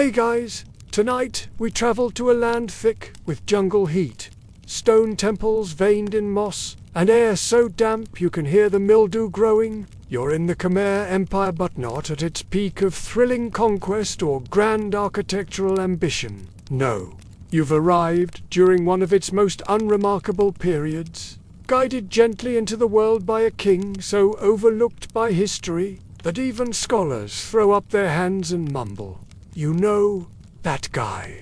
Hey guys, tonight we travel to a land thick with jungle heat, stone temples veined in moss, and air so damp you can hear the mildew growing. You're in the Khmer Empire, but not at its peak of thrilling conquest or grand architectural ambition. No, you've arrived during one of its most unremarkable periods, guided gently into the world by a king so overlooked by history that even scholars throw up their hands and mumble. You know, that guy.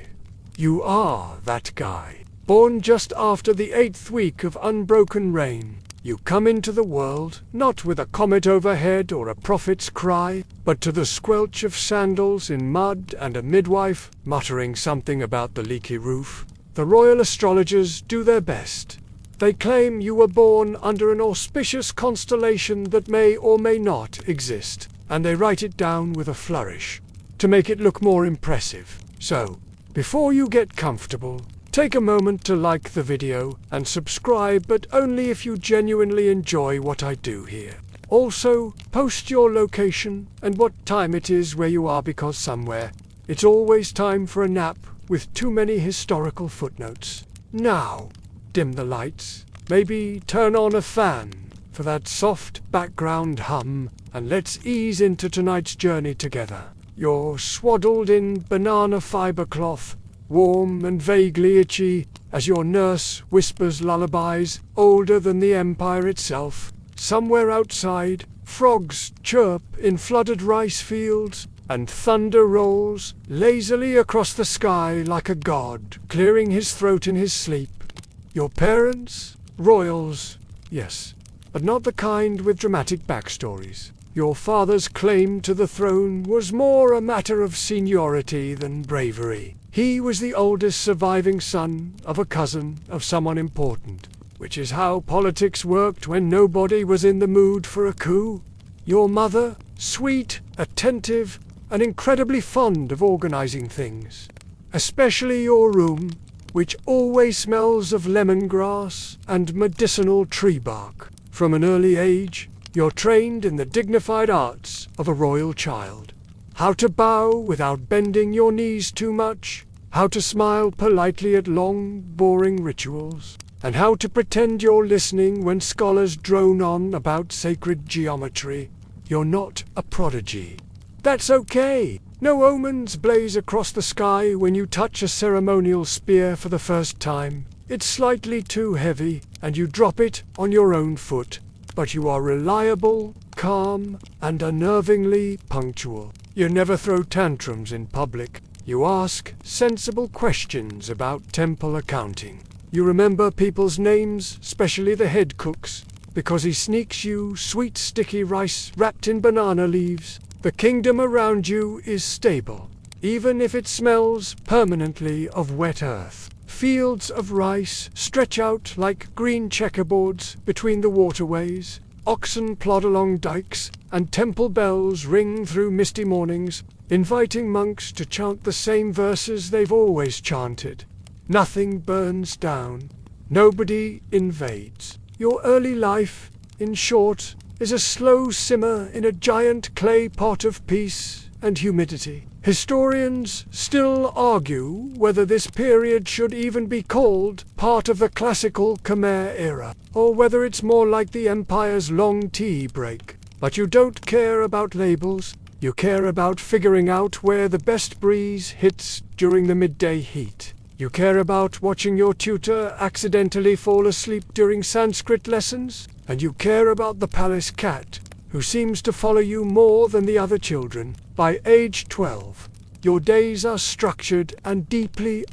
You are that guy. Born just after the 8th week of unbroken rain, you come into the world not with a comet overhead or a prophet's cry, but to the squelch of sandals in mud and a midwife muttering something about the leaky roof. The royal astrologers do their best. They claim you were born under an auspicious constellation that may or may not exist, and they write it down with a flourish to make it look more impressive. So, before you get comfortable, take a moment to like the video and subscribe, but only if you genuinely enjoy what I do here. Also, post your location and what time it is where you are, because somewhere it's always time for a nap with too many historical footnotes. Now, dim the lights, maybe turn on a fan for that soft background hum, and let's ease into tonight's journey together. You're swaddled in banana fiber cloth, warm and vaguely itchy, as your nurse whispers lullabies older than the empire itself. Somewhere outside, frogs chirp in flooded rice fields, and thunder rolls lazily across the sky like a god clearing his throat in his sleep. Your parents? Royals, yes, but not the kind with dramatic backstories. Your father's claim to the throne was more a matter of seniority than bravery. He was the oldest surviving son of a cousin of someone important, which is how politics worked when nobody was in the mood for a coup. Your mother, sweet, attentive, and incredibly fond of organizing things, especially your room, which always smells of lemongrass and medicinal tree bark. From an early age, you're trained in the dignified arts of a royal child. How to bow without bending your knees too much, how to smile politely at long, boring rituals, and how to pretend you're listening when scholars drone on about sacred geometry. You're not a prodigy. That's okay. No omens blaze across the sky when you touch a ceremonial spear for the first time. It's slightly too heavy, and you drop it on your own foot. But you are reliable, calm, and unnervingly punctual. You never throw tantrums in public. You ask sensible questions about temple accounting. You remember people's names, especially the head cooks, because he sneaks you sweet sticky rice wrapped in banana leaves. The kingdom around you is stable, even if it smells permanently of wet earth. Fields of rice stretch out like green checkerboards between the waterways, oxen plod along dikes, and temple bells ring through misty mornings, inviting monks to chant the same verses they've always chanted. Nothing burns down. Nobody invades. Your early life, in short, is a slow simmer in a giant clay pot of peace and humidity. Historians still argue whether this period should even be called part of the classical Khmer era, or whether it's more like the empire's long tea break. But you don't care about labels. You care about figuring out where the best breeze hits during the midday heat. You care about watching your tutor accidentally fall asleep during Sanskrit lessons. And you care about the palace cat, who seems to follow you more than the other children. By age 12, your days are structured and deeply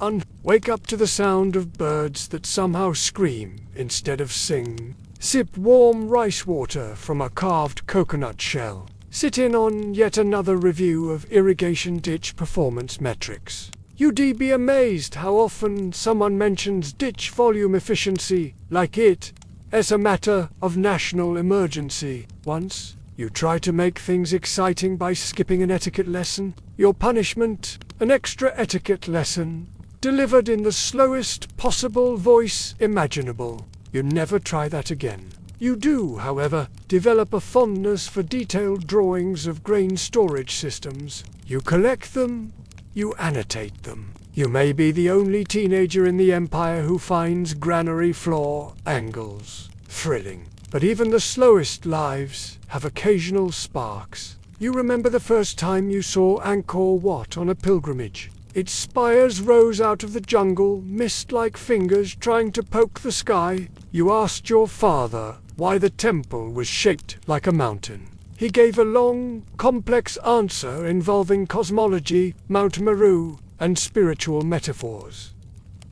Wake up to the sound of birds that somehow scream instead of sing. Sip warm rice water from a carved coconut shell. Sit in on yet another review of irrigation ditch performance metrics. You'd be amazed how often someone mentions ditch volume efficiency, like it as a matter of national emergency. Once, you try to make things exciting by skipping an etiquette lesson. Your punishment, an extra etiquette lesson, delivered in the slowest possible voice imaginable. You never try that again. You do, however, develop a fondness for detailed drawings of grain storage systems. You collect them, you annotate them. You may be the only teenager in the Empire who finds granary floor angles thrilling. But even the slowest lives have occasional sparks. You remember the first time you saw Angkor Wat on a pilgrimage. Its spires rose out of the jungle, mist-like fingers trying to poke the sky. You asked your father why the temple was shaped like a mountain. He gave a long, complex answer involving cosmology, Mount Meru, and spiritual metaphors.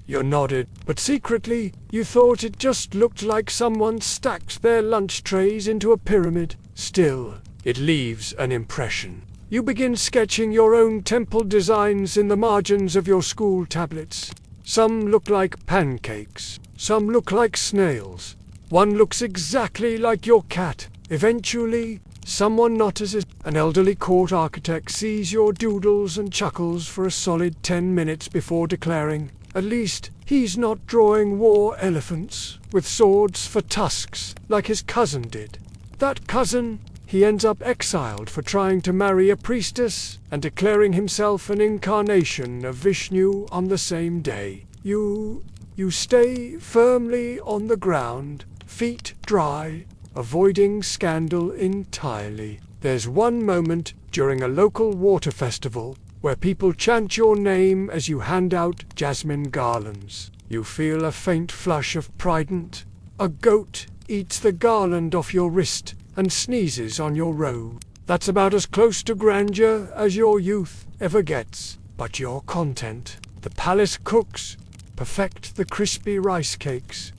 You nodded, but secretly you thought it just looked like someone stacked their lunch trays into a pyramid. Still, it leaves an impression. You begin sketching your own temple designs in the margins of your school tablets. Some look like pancakes, some look like snails. One looks exactly like your cat. Eventually, someone notices. An elderly court architect sees your doodles and chuckles for a solid 10 minutes before declaring, "At least, he's not drawing war elephants with swords for tusks like his cousin did." That cousin, he ends up exiled for trying to marry a priestess and declaring himself an incarnation of Vishnu on the same day. You stay firmly on the ground, feet dry, avoiding scandal entirely. There's one moment during a local water festival where people chant your name as you hand out jasmine garlands. You feel a faint flush of pride. A goat eats the garland off your wrist and sneezes on your robe. That's about as close to grandeur as your youth ever gets. But you're content. The palace cooks perfect the crispy rice cakes.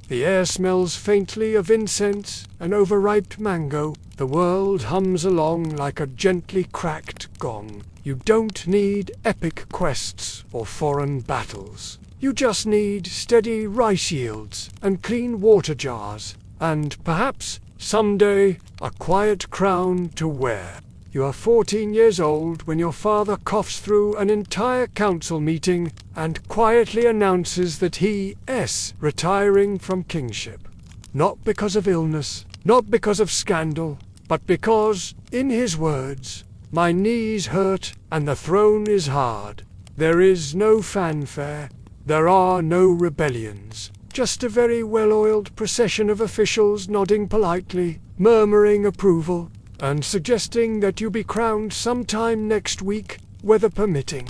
The air smells faintly of incense and overripe mango. The world hums along like a gently cracked gong. You don't need epic quests or foreign battles. You just need steady rice yields and clean water jars, and perhaps someday a quiet crown to wear. You are 14 years old when your father coughs through an entire council meeting and quietly announces that he is retiring from kingship. Not because of illness, not because of scandal, but because, in his words, "My knees hurt and the throne is hard." There is no fanfare, there are no rebellions, just a very well-oiled procession of officials nodding politely, murmuring approval, and suggesting that you be crowned sometime next week, weather permitting.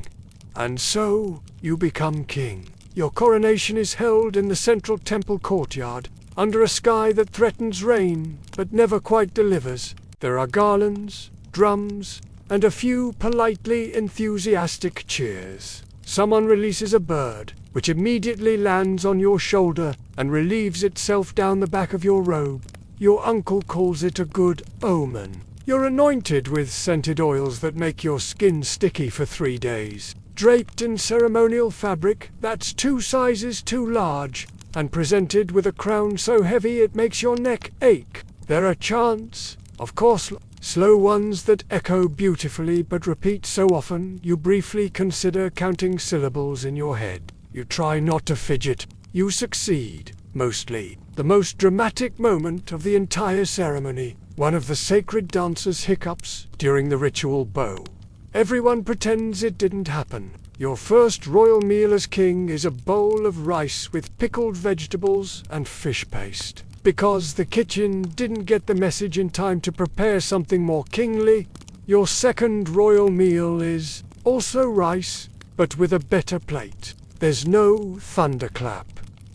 And so, you become king. Your coronation is held in the central temple courtyard, under a sky that threatens rain, but never quite delivers. There are garlands, drums, and a few politely enthusiastic cheers. Someone releases a bird, which immediately lands on your shoulder and relieves itself down the back of your robe. Your uncle calls it a good omen. You're anointed with scented oils that make your skin sticky for 3 days. Draped in ceremonial fabric that's 2 sizes too large, and presented with a crown so heavy it makes your neck ache. There are chants, of course, slow ones that echo beautifully but repeat so often you briefly consider counting syllables in your head. You try not to fidget. You succeed, mostly. The most dramatic moment of the entire ceremony, one of the sacred dancer's hiccups during the ritual bow. Everyone pretends it didn't happen. Your first royal meal as king is a bowl of rice with pickled vegetables and fish paste. Because the kitchen didn't get the message in time to prepare something more kingly, your second royal meal is also rice, but with a better plate. There's no thunderclap,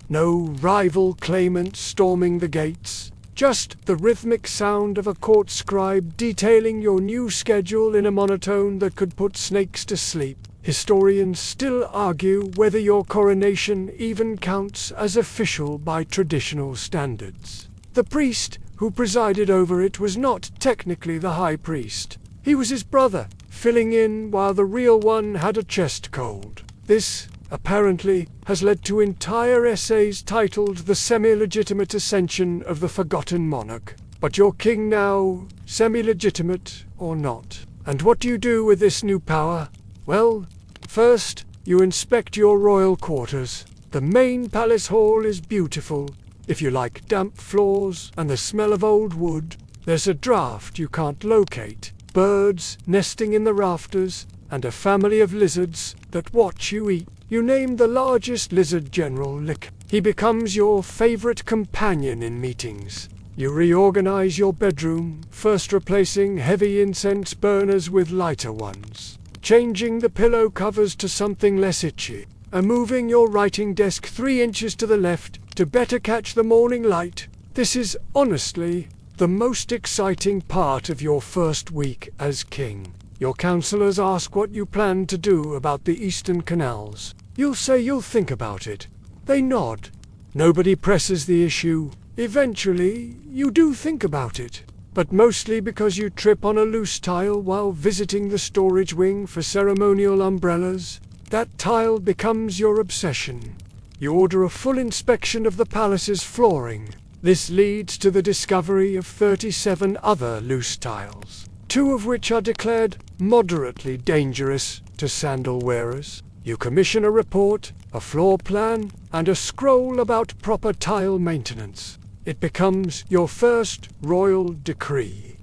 no rival claimant storming the gates, just the rhythmic sound of a court scribe detailing your new schedule in a monotone that could put snakes to sleep. Historians still argue whether your coronation even counts as official by traditional standards. The priest who presided over it was not technically the high priest. He was his brother, filling in while the real one had a chest cold. This, apparently, has led to entire essays titled The Semi-Legitimate Ascension of the Forgotten Monarch. But you're king now, semi-legitimate or not. And what do you do with this new power? Well, first, you inspect your royal quarters. The main palace hall is beautiful, if you like damp floors and the smell of old wood. There's a draft you can't locate, birds nesting in the rafters, and a family of lizards that watch you eat. You name the largest lizard General Lick. He becomes your favorite companion in meetings. You reorganize your bedroom, first replacing heavy incense burners with lighter ones, changing the pillow covers to something less itchy, and moving your writing desk 3 inches to the left to better catch the morning light. This is, honestly, the most exciting part of your first week as king. Your counselors ask what you plan to do about the eastern canals. You'll say you'll think about it. They nod. Nobody presses the issue. Eventually, you do think about it, but mostly because you trip on a loose tile while visiting the storage wing for ceremonial umbrellas. That tile becomes your obsession. You order a full inspection of the palace's flooring. This leads to the discovery of 37 other loose tiles, 2 of which are declared moderately dangerous to sandal wearers. You commission a report, a floor plan, and a scroll about proper tile maintenance. It becomes your first royal decree.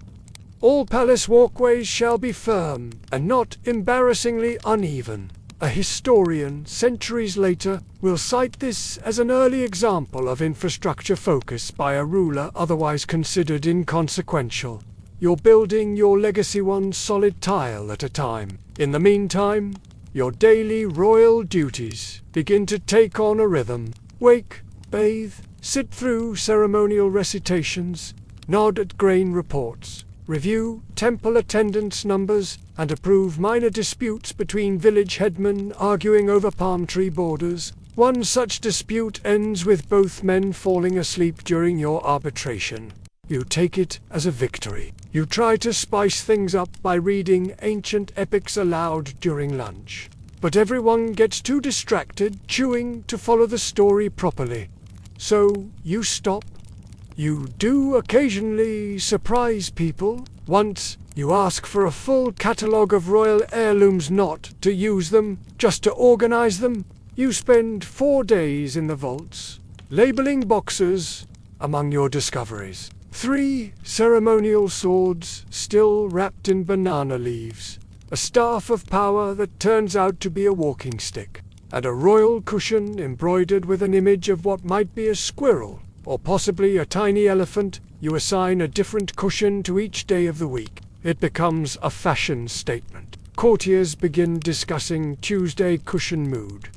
All palace walkways shall be firm and not embarrassingly uneven. A historian, centuries later, will cite this as an early example of infrastructure focus by a ruler otherwise considered inconsequential. You're building your legacy one solid tile at a time. In the meantime, your daily royal duties begin to take on a rhythm. Wake, bathe, sit through ceremonial recitations, nod at grain reports, review temple attendance numbers, and approve minor disputes between village headmen arguing over palm tree borders. One such dispute ends with both men falling asleep during your arbitration. You take it as a victory. You try to spice things up by reading ancient epics aloud during lunch, but everyone gets too distracted chewing to follow the story properly. So you stop. You do occasionally surprise people. Once you ask for a full catalogue of royal heirlooms, not to use them, just to organize them. You spend 4 days in the vaults, labeling boxes among your discoveries. 3 ceremonial swords still wrapped in banana leaves, a staff of power that turns out to be a walking stick, and a royal cushion embroidered with an image of what might be a squirrel, or possibly a tiny elephant. You assign a different cushion to each day of the week. It becomes a fashion statement. Courtiers begin discussing Tuesday cushion mood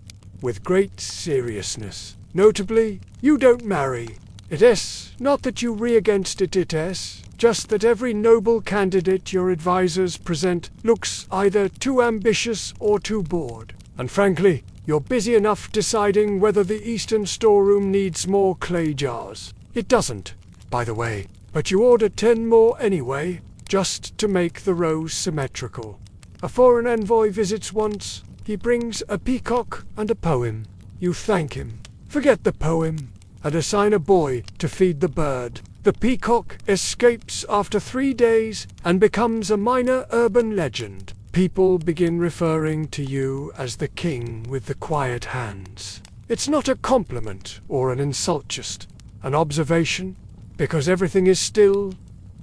with great seriousness. Notably, you don't marry. It is not that you re against it, it is just that every noble candidate your advisors present looks either too ambitious or too bored. And frankly, you're busy enough deciding whether the eastern storeroom needs more clay jars. It doesn't, by the way, but you order 10 more anyway, just to make the rows symmetrical. A foreign envoy visits once. He brings a peacock and a poem. You thank him, forget the poem, and assign a boy to feed the bird. The peacock escapes after 3 days and becomes a minor urban legend. People begin referring to you as the king with the quiet hands. It's not a compliment or an insult, just an observation, because everything is still.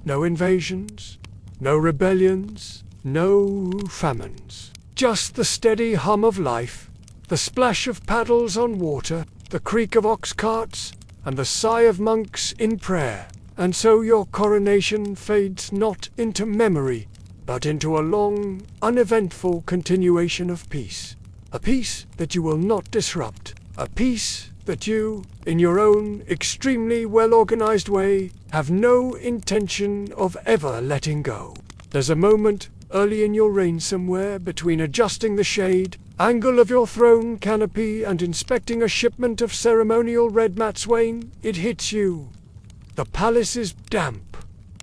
No invasions, no rebellions, no famines. Just the steady hum of life, the splash of paddles on water, the creak of ox carts, and the sigh of monks in prayer. And so your coronation fades not into memory, but into a long, uneventful continuation of peace. A peace that you will not disrupt. A peace that you, in your own extremely well-organized way, have no intention of ever letting go. There's a moment early in your reign somewhere between adjusting the shade angle of your throne canopy and inspecting a shipment of ceremonial red matswain. It hits you. The palace is damp.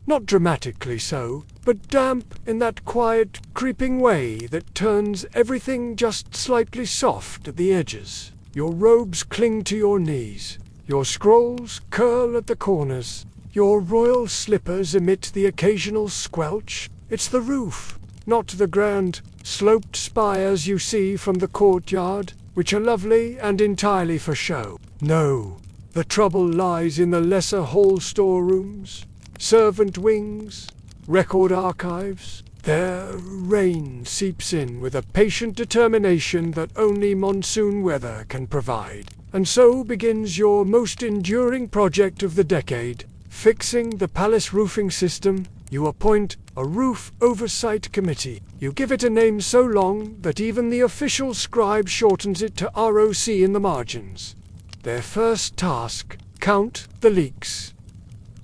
Not dramatically so, but damp in that quiet, creeping way that turns everything just slightly soft at the edges. Your robes cling to your knees. Your scrolls curl at the corners. Your royal slippers emit the occasional squelch. It's the roof, not the grand, sloped spires you see from the courtyard, which are lovely and entirely for show. No, the trouble lies in the lesser hall storerooms, servant wings, record archives, Their rain seeps in with a patient determination that only monsoon weather can provide. And so begins your most enduring project of the decade, fixing the palace roofing system. You appoint a roof oversight committee. You give it a name so long that even the official scribe shortens it to ROC in the margins. Their first task, count the leaks.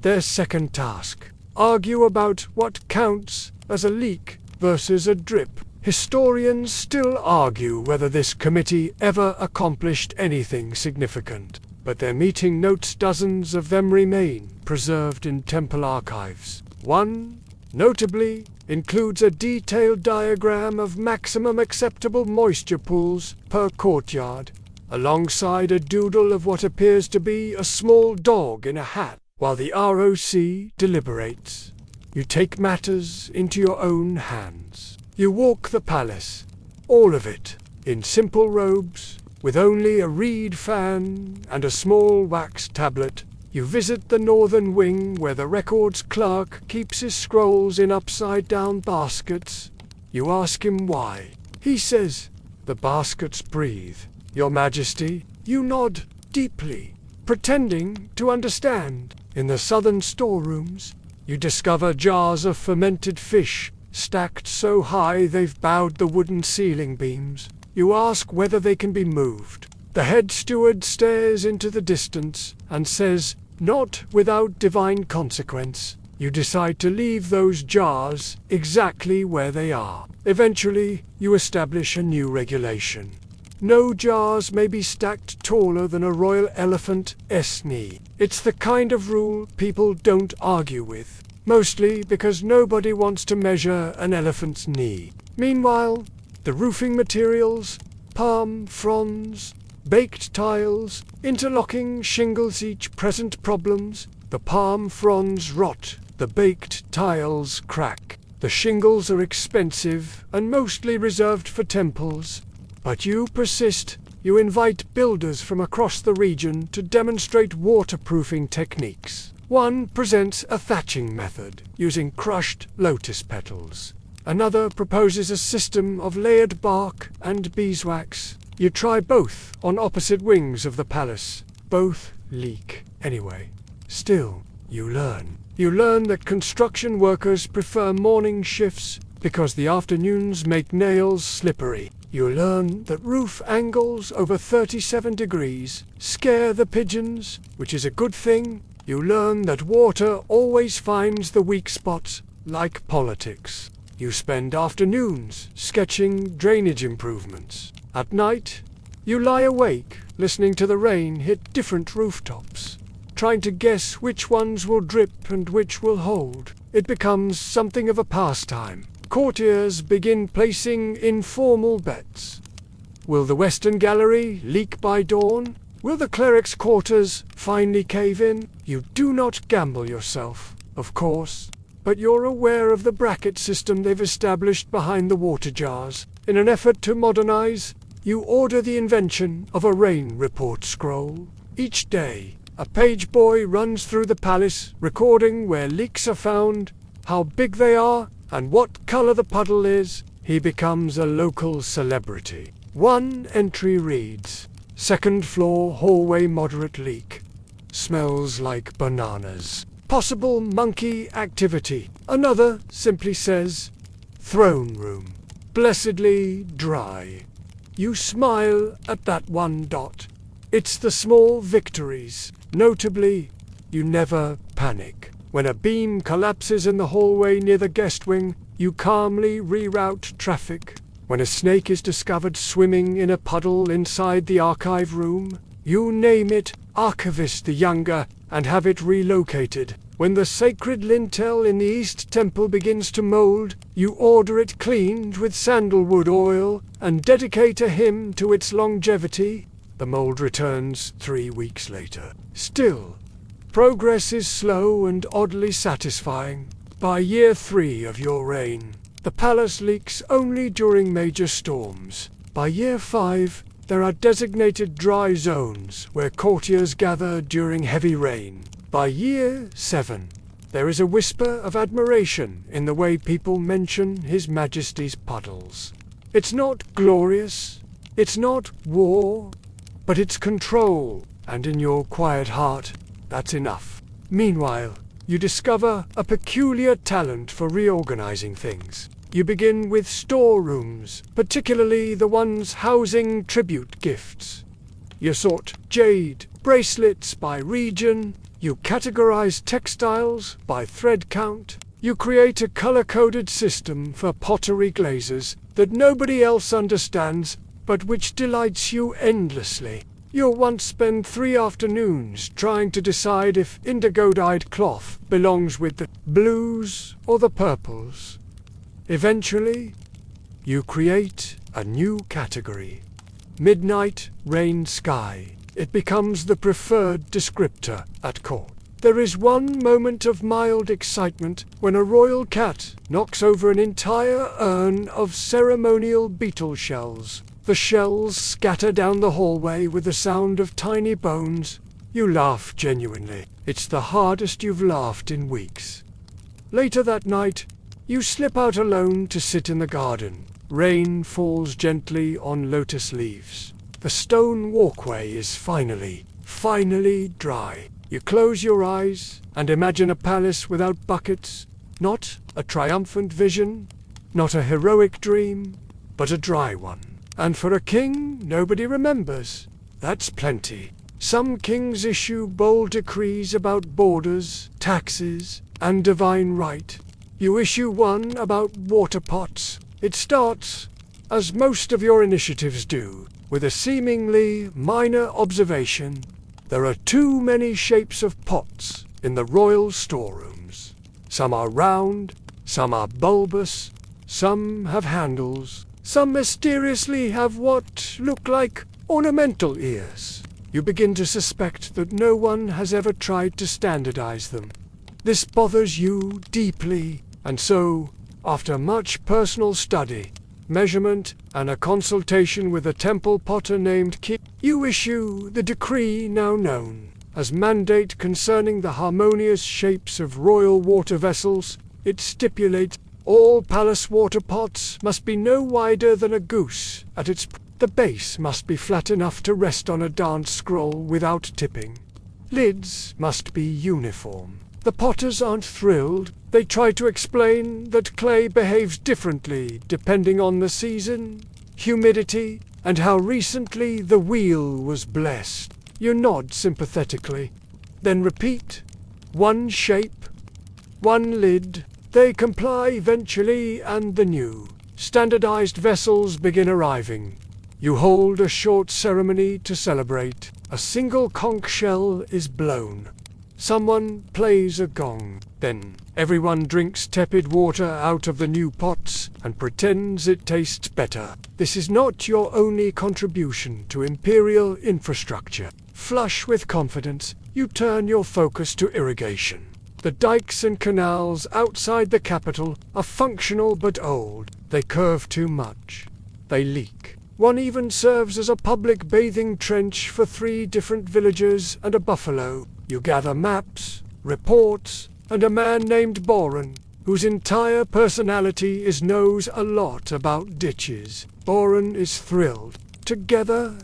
Their second task, argue about what counts as a leak versus a drip. Historians still argue whether this committee ever accomplished anything significant, but their meeting notes, dozens of them, remain preserved in temple archives. One, notably, includes a detailed diagram of maximum acceptable moisture pools per courtyard, alongside a doodle of what appears to be a small dog in a hat. While the ROC deliberates, you take matters into your own hands. You walk the palace, all of it, in simple robes, with only a reed fan and a small wax tablet. You visit the northern wing where the records clerk keeps his scrolls in upside-down baskets. You ask him why. He says, "The baskets breathe, Your Majesty." You nod deeply, pretending to understand. In the southern storerooms, you discover jars of fermented fish, stacked so high they've bowed the wooden ceiling beams. You ask whether they can be moved. The head steward stares into the distance and says, "Not without divine consequence." You decide to leave those jars exactly where they are. Eventually, you establish a new regulation. No jars may be stacked taller than a royal elephant's knee. It's the kind of rule people don't argue with, mostly because nobody wants to measure an elephant's knee. Meanwhile, the roofing materials, palm fronds, baked tiles, interlocking shingles each present problems. The palm fronds rot, the baked tiles crack. The shingles are expensive and mostly reserved for temples. But you persist. You invite builders from across the region to demonstrate waterproofing techniques. One presents a thatching method using crushed lotus petals. Another proposes a system of layered bark and beeswax. You try both on opposite wings of the palace. Both leak anyway. Still, you learn. You learn that construction workers prefer morning shifts because the afternoons make nails slippery. You learn that roof angles over 37 degrees scare the pigeons, which is a good thing. You learn that water always finds the weak spots, like politics. You spend afternoons sketching drainage improvements. At night, you lie awake, listening to the rain hit different rooftops, trying to guess which ones will drip and which will hold. It becomes something of a pastime. Courtiers begin placing informal bets. Will the Western Gallery leak by dawn? Will the clerics' quarters finally cave in? You do not gamble yourself, of course, but you're aware of the bracket system they've established behind the water jars. In an effort to modernize, you order the invention of a rain report scroll. Each day, a page boy runs through the palace, recording where leaks are found, how big they are, and what color the puddle is. He becomes a local celebrity. One entry reads, "Second floor hallway moderate leak. Smells like bananas. Possible monkey activity." Another simply says, "Throne room. Blessedly dry." You smile at that one dot. It's the small victories. Notably, you never panic. When a beam collapses in the hallway near the guest wing, you calmly reroute traffic. When a snake is discovered swimming in a puddle inside the archive room, you name it Archivist the Younger and have it relocated. When the sacred lintel in the East Temple begins to mold, you order it cleaned with sandalwood oil and dedicate a hymn to its longevity. The mold returns 3 weeks later. Still, progress is slow and oddly satisfying. By year 3 of your reign, the palace leaks only during major storms. By year 5, there are designated dry zones where courtiers gather during heavy rain. By year 7, There is a whisper of admiration in the way people mention His Majesty's puddles. It's not glorious, it's not war, but it's control, and in your quiet heart, that's enough. Meanwhile, you discover a peculiar talent for reorganizing things. You begin with storerooms, particularly the ones housing tribute gifts. You sort jade bracelets by region, you categorize textiles by thread count, you create a color-coded system for pottery glazes that nobody else understands, but which delights you endlessly. You'll once spend 3 afternoons trying to decide if indigo-dyed cloth belongs with the blues or the purples. Eventually, you create a new category. Midnight rain sky. It becomes the preferred descriptor at court. There is one moment of mild excitement when a royal cat knocks over an entire urn of ceremonial beetle shells. The shells scatter down the hallway with the sound of tiny bones. You laugh genuinely. It's the hardest you've laughed in weeks. Later that night, you slip out alone to sit in the garden. Rain falls gently on lotus leaves. The stone walkway is finally dry. You close your eyes and imagine a palace without buckets. Not a triumphant vision, not a heroic dream, but a dry one. And for a king, nobody remembers. That's plenty. Some kings issue bold decrees about borders, taxes, and divine right. You issue one about water pots. It starts, as most of your initiatives do, with a seemingly minor observation. There are too many shapes of pots in the royal storerooms. Some are round, some are bulbous, some have handles, some mysteriously have what look like ornamental ears. You begin to suspect that no one has ever tried to standardize them. This bothers you deeply, and so, after much personal study, measurement, and a consultation with a temple potter named Ki, you issue the decree now known as Mandate Concerning the Harmonious Shapes of Royal Water Vessels. It stipulates all palace water pots must be no wider than a goose at its the base must be flat enough to rest on a dance scroll without tipping. Lids must be uniform. The potters aren't thrilled. They try to explain that clay behaves differently depending on the season, humidity, and how recently the wheel was blessed. You nod sympathetically, then repeat, one shape, one lid. They comply eventually, and the new, standardized vessels begin arriving. You hold a short ceremony to celebrate. A single conch shell is blown. Someone plays a gong. Then everyone drinks tepid water out of the new pots and pretends it tastes better. This is not your only contribution to imperial infrastructure. Flush with confidence, you turn your focus to irrigation. The dikes and canals outside the capital are functional but old. They curve too much. They leak. One even serves as a public bathing trench for 3 different villagers and a buffalo. You gather maps, reports, and a man named Boren, whose entire personality is knows a lot about ditches. Boren is thrilled. Together,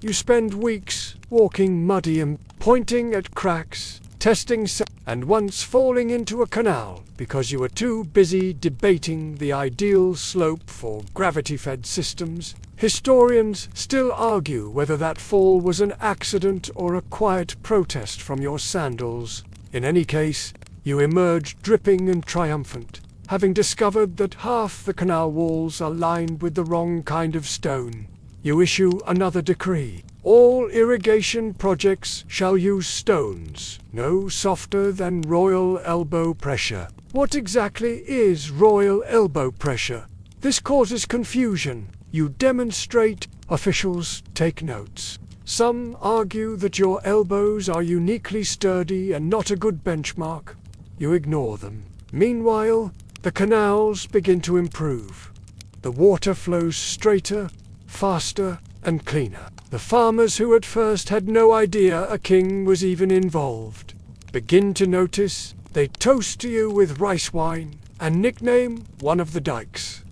you spend weeks walking muddy and pointing at cracks, testing and once falling into a canal because you were too busy debating the ideal slope for gravity-fed systems. Historians still argue whether that fall was an accident or a quiet protest from your sandals. In any case, you emerge dripping and triumphant, having discovered that half the canal walls are lined with the wrong kind of stone. You issue another decree. All irrigation projects shall use stones, no softer than royal elbow pressure. What exactly is royal elbow pressure? This causes confusion. You demonstrate. Officials take notes. Some argue that your elbows are uniquely sturdy and not a good benchmark. You ignore them. Meanwhile, the canals begin to improve. The water flows straighter, faster, and cleaner. The farmers who at first had no idea a king was even involved begin to notice They toast to you with rice wine, and nickname one of the dikes.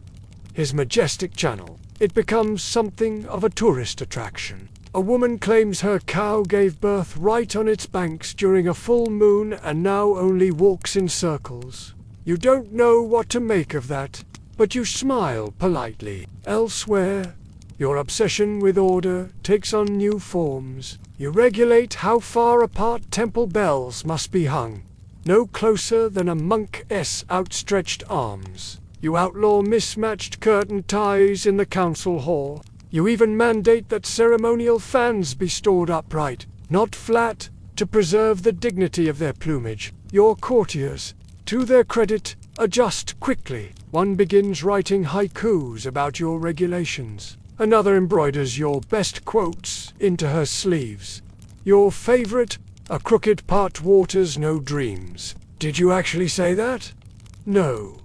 His majestic channel, it becomes something of a tourist attraction. A woman claims her cow gave birth right on its banks during a full moon and now only walks in circles. You don't know what to make of that, but you smile politely. Elsewhere, your obsession with order takes on new forms. You regulate how far apart temple bells must be hung, no closer than a monk's outstretched arms. You outlaw mismatched curtain ties in the council hall. You even mandate that ceremonial fans be stored upright, not flat, to preserve the dignity of their plumage. Your courtiers, to their credit, adjust quickly. One begins writing haikus about your regulations. Another embroiders your best quotes into her sleeves. Your favorite, a crooked pot waters no dreams. Did you actually say that? No.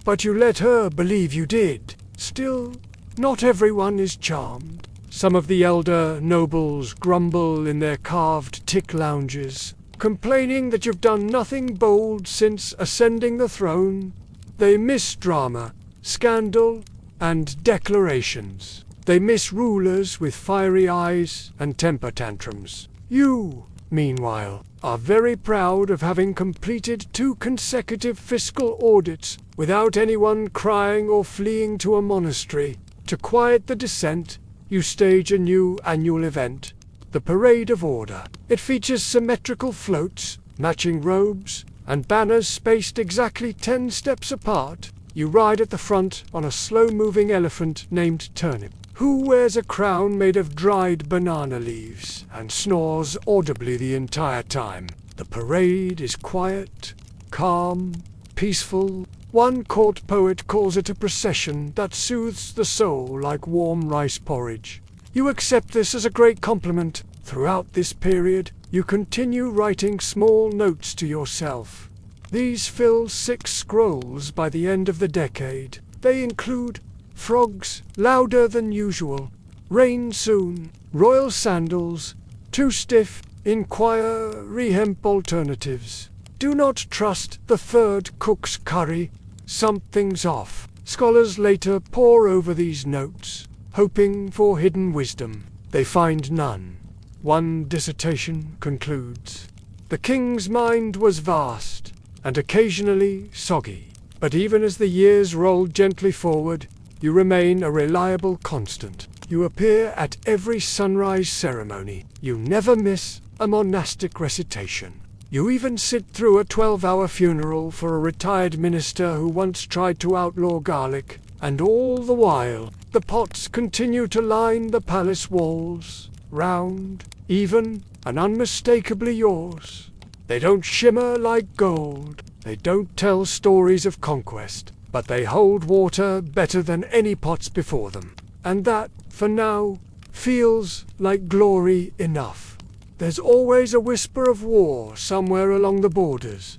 But you let her believe you did. Still, not everyone is charmed. Some of the elder nobles grumble in their carved tick lounges, complaining that you've done nothing bold since ascending the throne. They miss drama, scandal, and declarations. They miss rulers with fiery eyes and temper tantrums. You, meanwhile, are very proud of having completed 2 consecutive fiscal audits without anyone crying or fleeing to a monastery. To quiet the dissent, you stage a new annual event, the Parade of Order. It features symmetrical floats, matching robes, and banners spaced exactly 10 steps apart. You ride at the front on a slow-moving elephant named Turnip, who wears a crown made of dried banana leaves and snores audibly the entire time. The parade is quiet, calm, peaceful. One court poet calls it a procession that soothes the soul like warm rice porridge. You accept this as a great compliment. Throughout this period, you continue writing small notes to yourself. These fill 6 scrolls by the end of the decade. They include frogs louder than usual, rain soon, royal sandals, too stiff, inquire rehemp alternatives. Do not trust the third cook's curry. Something's off. Scholars later pore over these notes, hoping for hidden wisdom. They find none. One dissertation concludes, "The king's mind was vast, and occasionally soggy. But even as the years roll gently forward, you remain a reliable constant. You appear at every sunrise ceremony. You never miss a monastic recitation. You even sit through a 12-hour funeral for a retired minister who once tried to outlaw garlic. And all the while, the pots continue to line the palace walls, round, even, and unmistakably yours. They don't shimmer like gold. They don't tell stories of conquest, but they hold water better than any pots before them. And that, for now, feels like glory enough. There's always a whisper of war somewhere along the borders.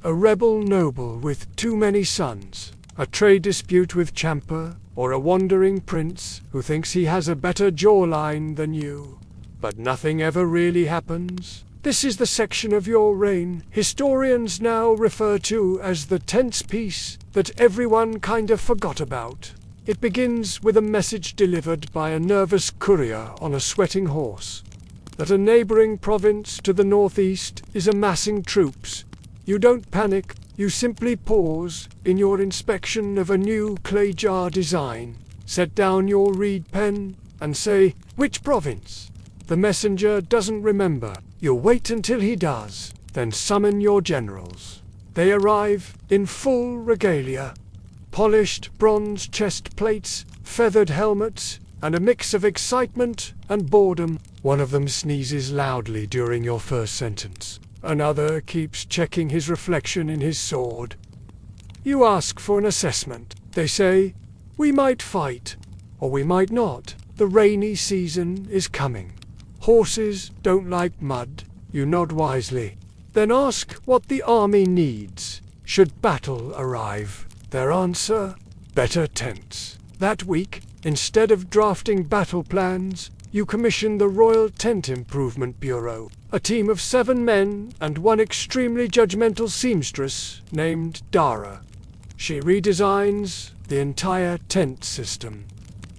A rebel noble with too many sons, a trade dispute with Champa, or a wandering prince who thinks he has a better jawline than you. But nothing ever really happens. This is the section of your reign historians now refer to as the tense piece that everyone kind of forgot about. It begins with a message delivered by a nervous courier on a sweating horse, that a neighboring province to the northeast is amassing troops. You don't panic, you simply pause in your inspection of a new clay jar design, set down your reed pen, and say, "Which province?" The messenger doesn't remember. You'll wait until he does, then summon your generals. They arrive in full regalia, polished bronze chest plates, feathered helmets, and a mix of excitement and boredom. One of them sneezes loudly during your first sentence. Another keeps checking his reflection in his sword. You ask for an assessment. They say, "We might fight, or we might not. The rainy season is coming. Horses don't like mud." You nod wisely. Then ask what the army needs, should battle arrive. Their answer, better tents. That week, instead of drafting battle plans, you commission the Royal Tent Improvement Bureau, a team of 7 men and one extremely judgmental seamstress named Dara. She redesigns the entire tent system.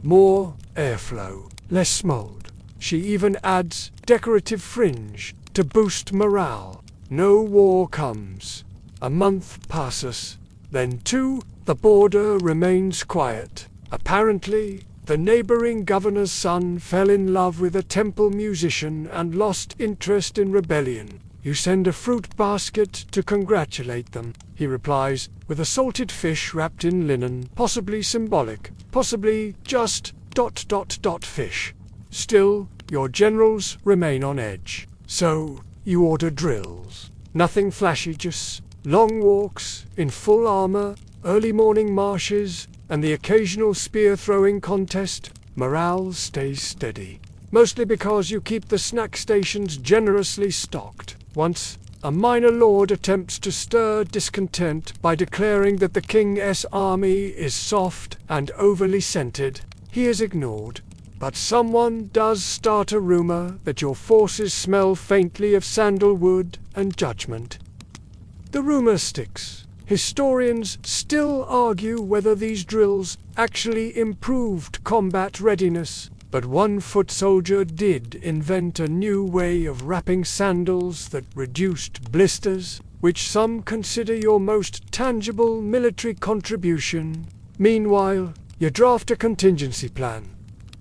More airflow, less mold. She even adds decorative fringe to boost morale. No war comes. A month passes. Then 2, the border remains quiet. Apparently, the neighboring governor's son fell in love with a temple musician and lost interest in rebellion. You send a fruit basket to congratulate them. He replies with a salted fish wrapped in linen, possibly symbolic, possibly just ... fish. Still, your generals remain on edge. So, you order drills. Nothing flashy, just long walks in full armor, early morning marches, and the occasional spear-throwing contest. Morale stays steady. Mostly because you keep the snack stations generously stocked. Once, a minor lord attempts to stir discontent by declaring that the king's army is soft and overly scented. He is ignored. But someone does start a rumor that your forces smell faintly of sandalwood and judgment. The rumor sticks. Historians still argue whether these drills actually improved combat readiness, but one foot soldier did invent a new way of wrapping sandals that reduced blisters, which some consider your most tangible military contribution. Meanwhile, you draft a contingency plan.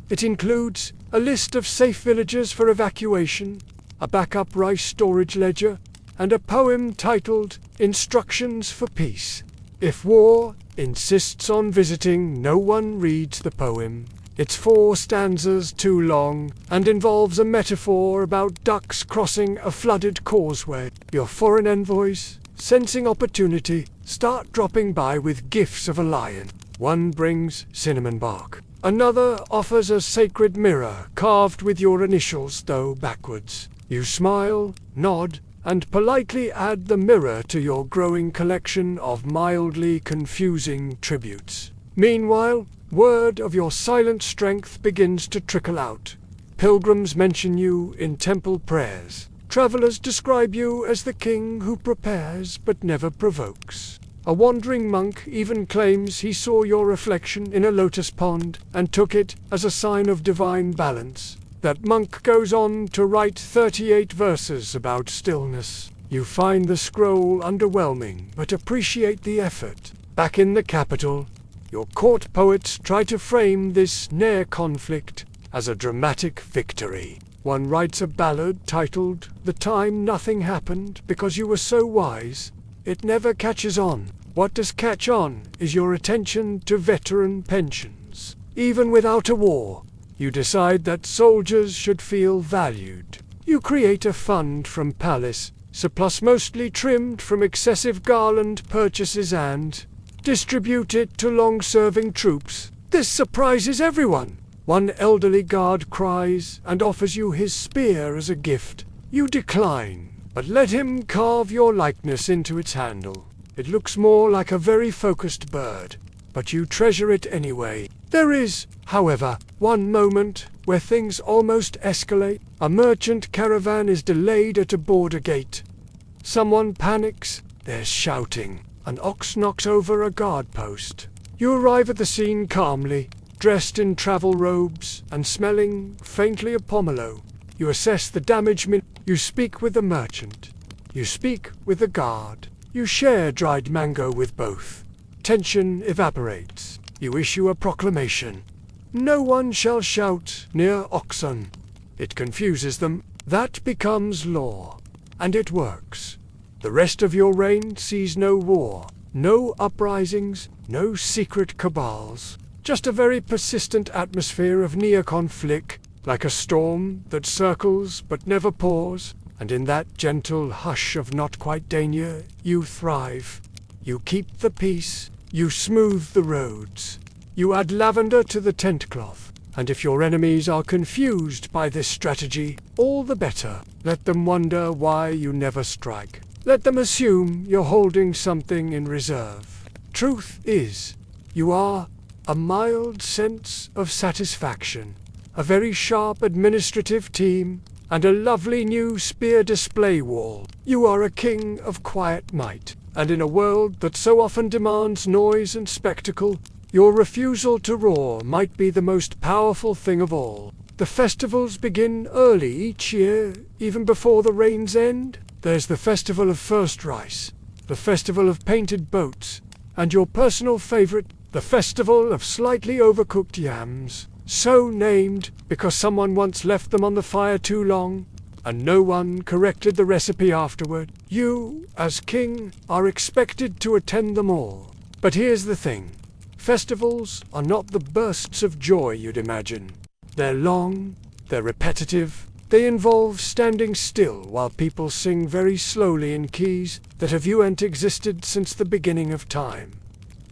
It includes a list of safe villages for evacuation, a backup rice storage ledger, and a poem titled Instructions for Peace. If war insists on visiting, no one reads the poem. It's 4 stanzas too long and involves a metaphor about ducks crossing a flooded causeway. Your foreign envoys, sensing opportunity, start dropping by with gifts of a lion. One brings cinnamon bark. Another offers a sacred mirror carved with your initials, though backwards. You smile, nod, and politely add the mirror to your growing collection of mildly confusing tributes. Meanwhile, word of your silent strength begins to trickle out. Pilgrims mention you in temple prayers. Travelers describe you as the king who prepares but never provokes. A wandering monk even claims he saw your reflection in a lotus pond and took it as a sign of divine balance. That monk goes on to write 38 verses about stillness. You find the scroll underwhelming but appreciate the effort. Back in the capital, your court poets try to frame this near conflict as a dramatic victory. One writes a ballad titled "The Time Nothing Happened Because You Were So Wise." It never catches on. What does catch on is your attention to veteran pensions. Even without a war, you decide that soldiers should feel valued. You create a fund from palace, surplus mostly trimmed from excessive garland purchases, and distribute it to long-serving troops. This surprises everyone. One elderly guard cries and offers you his spear as a gift. You decline, but let him carve your likeness into its handle. It looks more like a very focused bird, but you treasure it anyway. There is, however, one moment where things almost escalate. A merchant caravan is delayed at a border gate. Someone panics. There's shouting. An ox knocks over a guard post. You arrive at the scene calmly, dressed in travel robes and smelling faintly of pomelo. You assess the damage. You speak with the merchant. You speak with the guard. You share dried mango with both. Tension evaporates. You issue a proclamation. No one shall shout near oxen. It confuses them. That becomes law. And it works. The rest of your reign sees no war, no uprisings, no secret cabals. Just a very persistent atmosphere of near-conflict, like a storm that circles but never pours. And in that gentle hush of not quite danger, you thrive. You keep the peace. You smooth the roads. You add lavender to the tent cloth. And if your enemies are confused by this strategy, all the better. Let them wonder why you never strike. Let them assume you're holding something in reserve. Truth is, you are a mild sense of satisfaction, a very sharp administrative team, and a lovely new spear display wall. You are a king of quiet might, and in a world that so often demands noise and spectacle, your refusal to roar might be the most powerful thing of all. The festivals begin early each year, even before the rains end. There's the Festival of First Rice, the Festival of Painted Boats, and your personal favorite, the Festival of Slightly Overcooked Yams, so named because someone once left them on the fire too long, and no one corrected the recipe afterward. You, as king, are expected to attend them all. But here's the thing. Festivals are not the bursts of joy you'd imagine. They're long, they're repetitive, they involve standing still while people sing very slowly in keys that have existed since the beginning of time.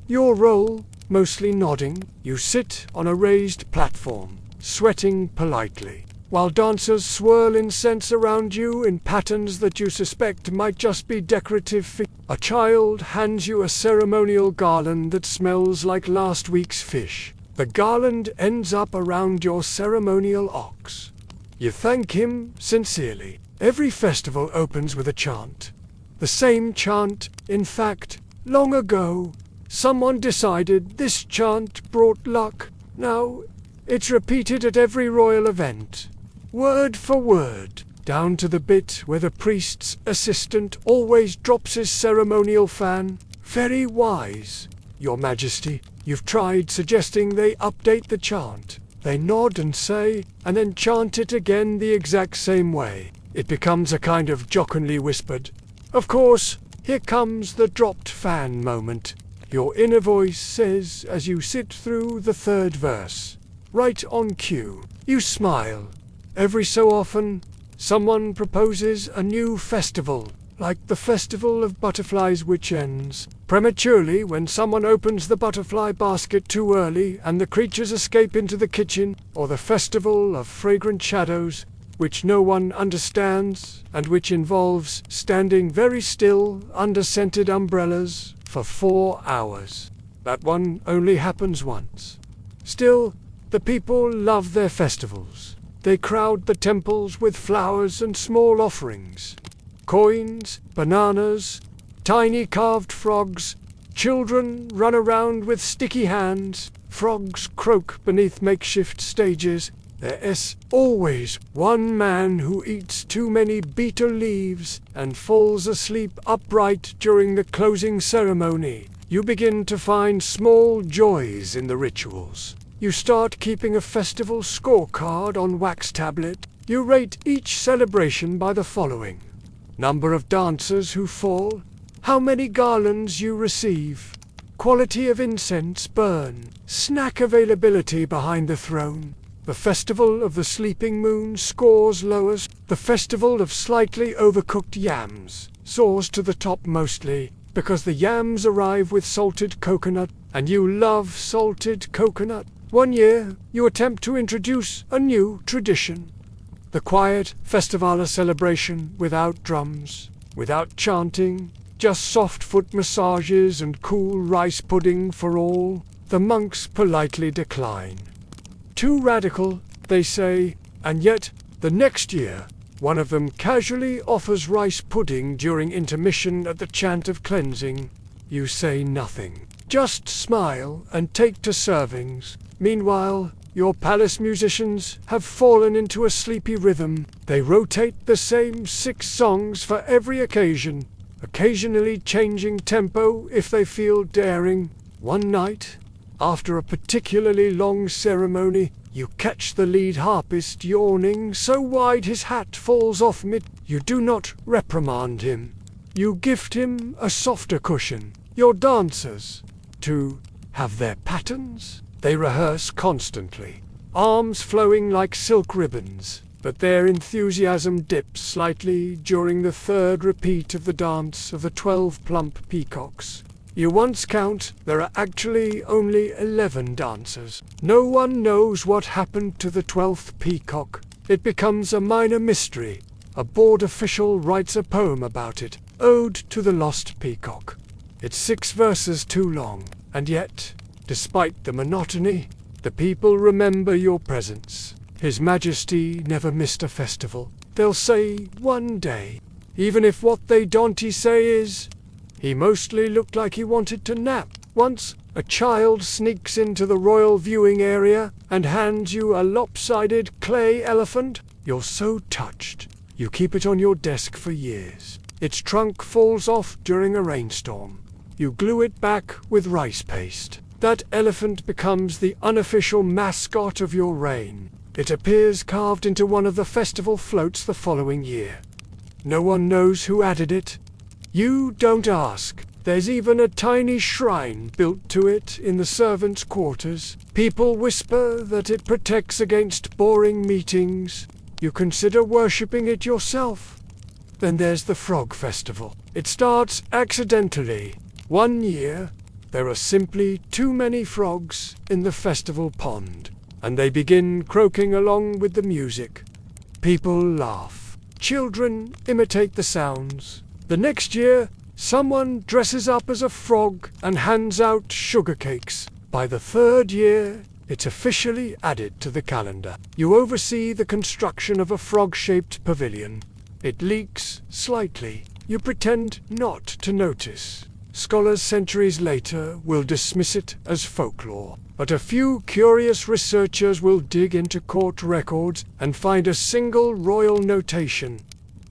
Your role, mostly nodding, you sit on a raised platform, sweating politely, while dancers swirl incense around you in patterns that you suspect might just be decorative. A child hands you a ceremonial garland that smells like last week's fish. The garland ends up around your ceremonial ox. You thank him sincerely. Every festival opens with a chant. The same chant, in fact. Long ago, someone decided this chant brought luck. Now, it's repeated at every royal event. Word for word, down to the bit where the priest's assistant always drops his ceremonial fan. Very wise, Your Majesty. You've tried suggesting they update the chant. They nod and say, and then chant it again the exact same way. It becomes a kind of jocundly whispered. Of course, here comes the dropped fan moment. Your inner voice says as you sit through the third verse. Right on cue. You smile. Every so often, someone proposes a new festival, like the Festival of Butterflies, which ends prematurely when someone opens the butterfly basket too early and the creatures escape into the kitchen, or the Festival of Fragrant Shadows, which no one understands, and which involves standing very still under scented umbrellas for 4 hours. That one only happens once. Still, the people love their festivals. They crowd the temples with flowers and small offerings. Coins, bananas, tiny carved frogs. Children run around with sticky hands. Frogs croak beneath makeshift stages. There's always one man who eats too many betel leaves and falls asleep upright during the closing ceremony. You begin to find small joys in the rituals. You start keeping a festival scorecard on wax tablet. You rate each celebration by the following: number of dancers who fall, how many garlands you receive, quality of incense burn, snack availability behind the throne. The Festival of the Sleeping Moon scores lowest. The Festival of Slightly Overcooked Yams soars to the top mostly because the yams arrive with salted coconut, and you love salted coconut. One year, you attempt to introduce a new tradition. The quiet Festivala celebration without drums, without chanting, just soft foot massages and cool rice pudding for all. The monks politely decline. Too radical, they say, and yet, the next year, one of them casually offers rice pudding during intermission at the chant of cleansing. You say nothing. Just smile and take to servings. Meanwhile, your palace musicians have fallen into a sleepy rhythm. They rotate the same 6 songs for every occasion, occasionally changing tempo if they feel daring. One night, after a particularly long ceremony, you catch the lead harpist yawning so wide his hat falls off mid. You do not reprimand him. You gift him a softer cushion. Your dancers, to have their patterns, they rehearse constantly, arms flowing like silk ribbons, but their enthusiasm dips slightly during the third repeat of the dance of the 12 plump peacocks. You once count, there are actually only 11 dancers. No one knows what happened to the 12th peacock. It becomes a minor mystery. A board official writes a poem about it, Ode to the Lost Peacock. It's 6 verses too long, and yet, despite the monotony, the people remember your presence. His Majesty never missed a festival. They'll say one day, even if what they don't say is, he mostly looked like he wanted to nap. Once, a child sneaks into the royal viewing area and hands you a lopsided clay elephant. You're so touched, you keep it on your desk for years. Its trunk falls off during a rainstorm. You glue it back with rice paste. That elephant becomes the unofficial mascot of your reign. It appears carved into one of the festival floats the following year. No one knows who added it. You don't ask. There's even a tiny shrine built to it in the servants' quarters. People whisper that it protects against boring meetings. You consider worshipping it yourself. Then there's the Frog Festival. It starts accidentally. One year, there are simply too many frogs in the festival pond, and they begin croaking along with the music. People laugh. Children imitate the sounds. The next year, someone dresses up as a frog and hands out sugar cakes. By the third year, it's officially added to the calendar. You oversee the construction of a frog-shaped pavilion. It leaks slightly. You pretend not to notice. Scholars centuries later will dismiss it as folklore, but a few curious researchers will dig into court records and find a single royal notation.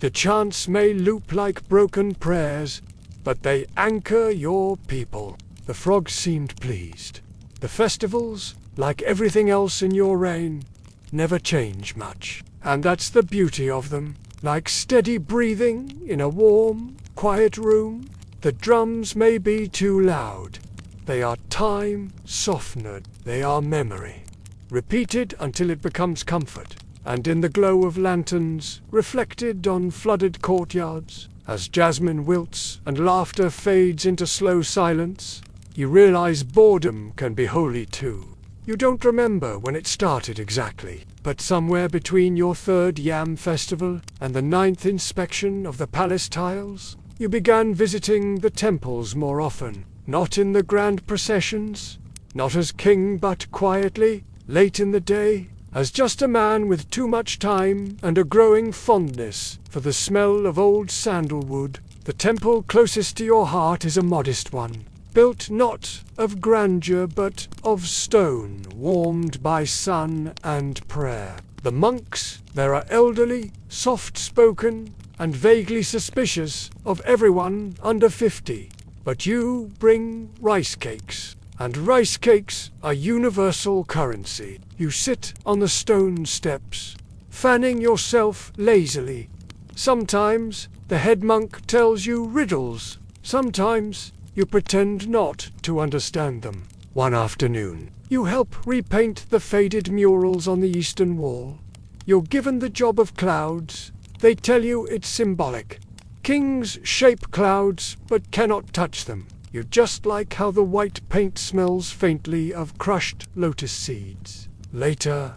The chants may loop like broken prayers, but they anchor your people. The frogs seemed pleased. The festivals, like everything else in your reign, never change much. And that's the beauty of them. Like steady breathing in a warm, quiet room, the drums may be too loud. They are time softened. They are memory. Repeated until it becomes comfort. And in the glow of lanterns, reflected on flooded courtyards, as jasmine wilts and laughter fades into slow silence, you realize boredom can be holy too. You don't remember when it started exactly, but somewhere between your third yam festival and the 9th inspection of the palace tiles, you began visiting the temples more often, not in the grand processions, not as king but quietly, late in the day, as just a man with too much time and a growing fondness for the smell of old sandalwood. The temple closest to your heart is a modest one, built not of grandeur but of stone, warmed by sun and prayer. The monks there are elderly, soft-spoken, and vaguely suspicious of everyone under 50. But you bring rice cakes, and rice cakes are universal currency. You sit on the stone steps, fanning yourself lazily. Sometimes the head monk tells you riddles. Sometimes you pretend not to understand them. One afternoon, you help repaint the faded murals on the eastern wall. You're given the job of clouds. They tell you it's symbolic. Kings shape clouds but cannot touch them. You just like how the white paint smells faintly of crushed lotus seeds. Later,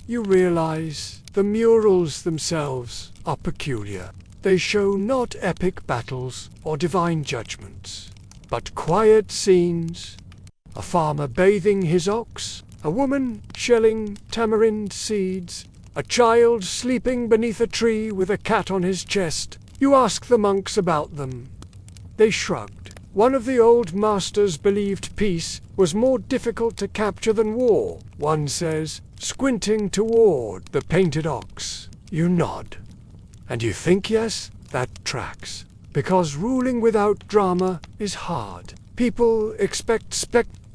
you realize the murals themselves are peculiar. They show not epic battles or divine judgments, but quiet scenes. A farmer bathing his ox, a woman shelling tamarind seeds, a child sleeping beneath a tree with a cat on his chest. You ask the monks about them. They shrugged. One of the old masters believed peace was more difficult to capture than war, one says, squinting toward the painted ox. You nod. And you think, yes, that tracks. Because ruling without drama is hard. People expect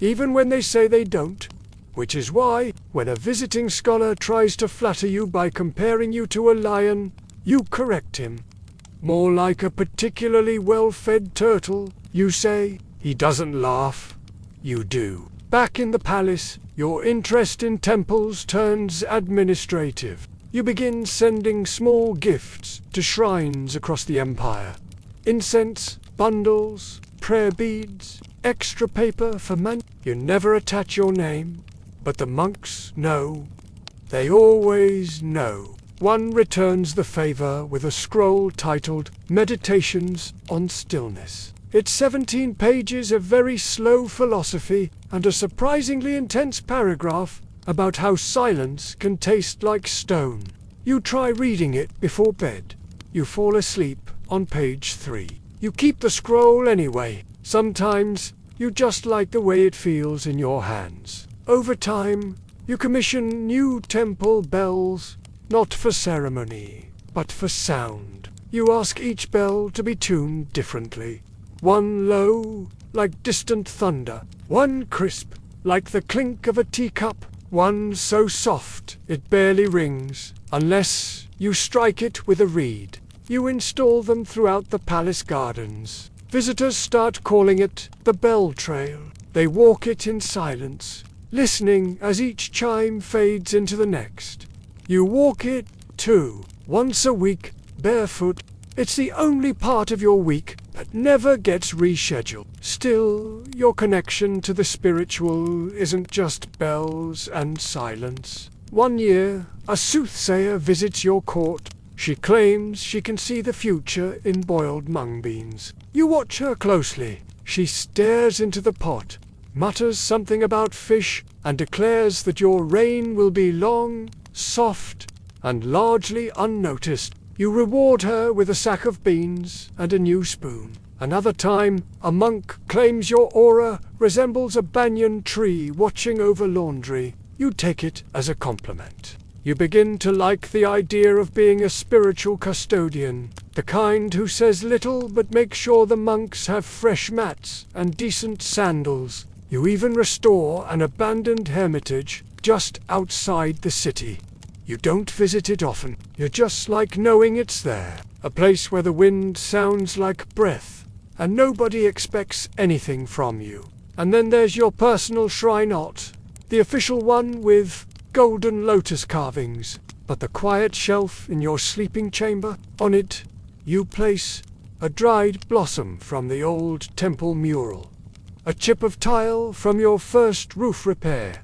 even when they say they don't. Which is why, when a visiting scholar tries to flatter you by comparing you to a lion, you correct him. More like a particularly well-fed turtle, you say. He doesn't laugh. You do. Back in the palace, your interest in temples turns administrative. You begin sending small gifts to shrines across the empire. Incense, bundles, prayer beads, extra paper for You never attach your name, but the monks know. They always know. One returns the favor with a scroll titled Meditations on Stillness. It's 17 pages of very slow philosophy and a surprisingly intense paragraph about how silence can taste like stone. You try reading it before bed. You fall asleep on page 3. You keep the scroll anyway. Sometimes you just like the way it feels in your hands. Over time, you commission new temple bells, not for ceremony, but for sound. You ask each bell to be tuned differently. One low, like distant thunder. One crisp, like the clink of a teacup. One so soft it barely rings, unless you strike it with a reed. You install them throughout the palace gardens. Visitors start calling it the Bell Trail. They walk it in silence, listening as each chime fades into the next. You walk it, too, once a week, barefoot. It's the only part of your week that never gets rescheduled. Still, your connection to the spiritual isn't just bells and silence. One year, a soothsayer visits your court. She claims she can see the future in boiled mung beans. You watch her closely. She stares into the pot, mutters something about fish, and declares that your reign will be long, soft, and largely unnoticed. You reward her with a sack of beans and a new spoon. Another time, a monk claims your aura resembles a banyan tree watching over laundry. You take it as a compliment. You begin to like the idea of being a spiritual custodian, the kind who says little but makes sure the monks have fresh mats and decent sandals. You even restore an abandoned hermitage just outside the city. You don't visit it often. You just like knowing it's there. A place where the wind sounds like breath, and nobody expects anything from you. And then there's your personal shrine-ot, the official one with golden lotus carvings, but the quiet shelf in your sleeping chamber. On it, you place a dried blossom from the old temple mural, a chip of tile from your first roof repair,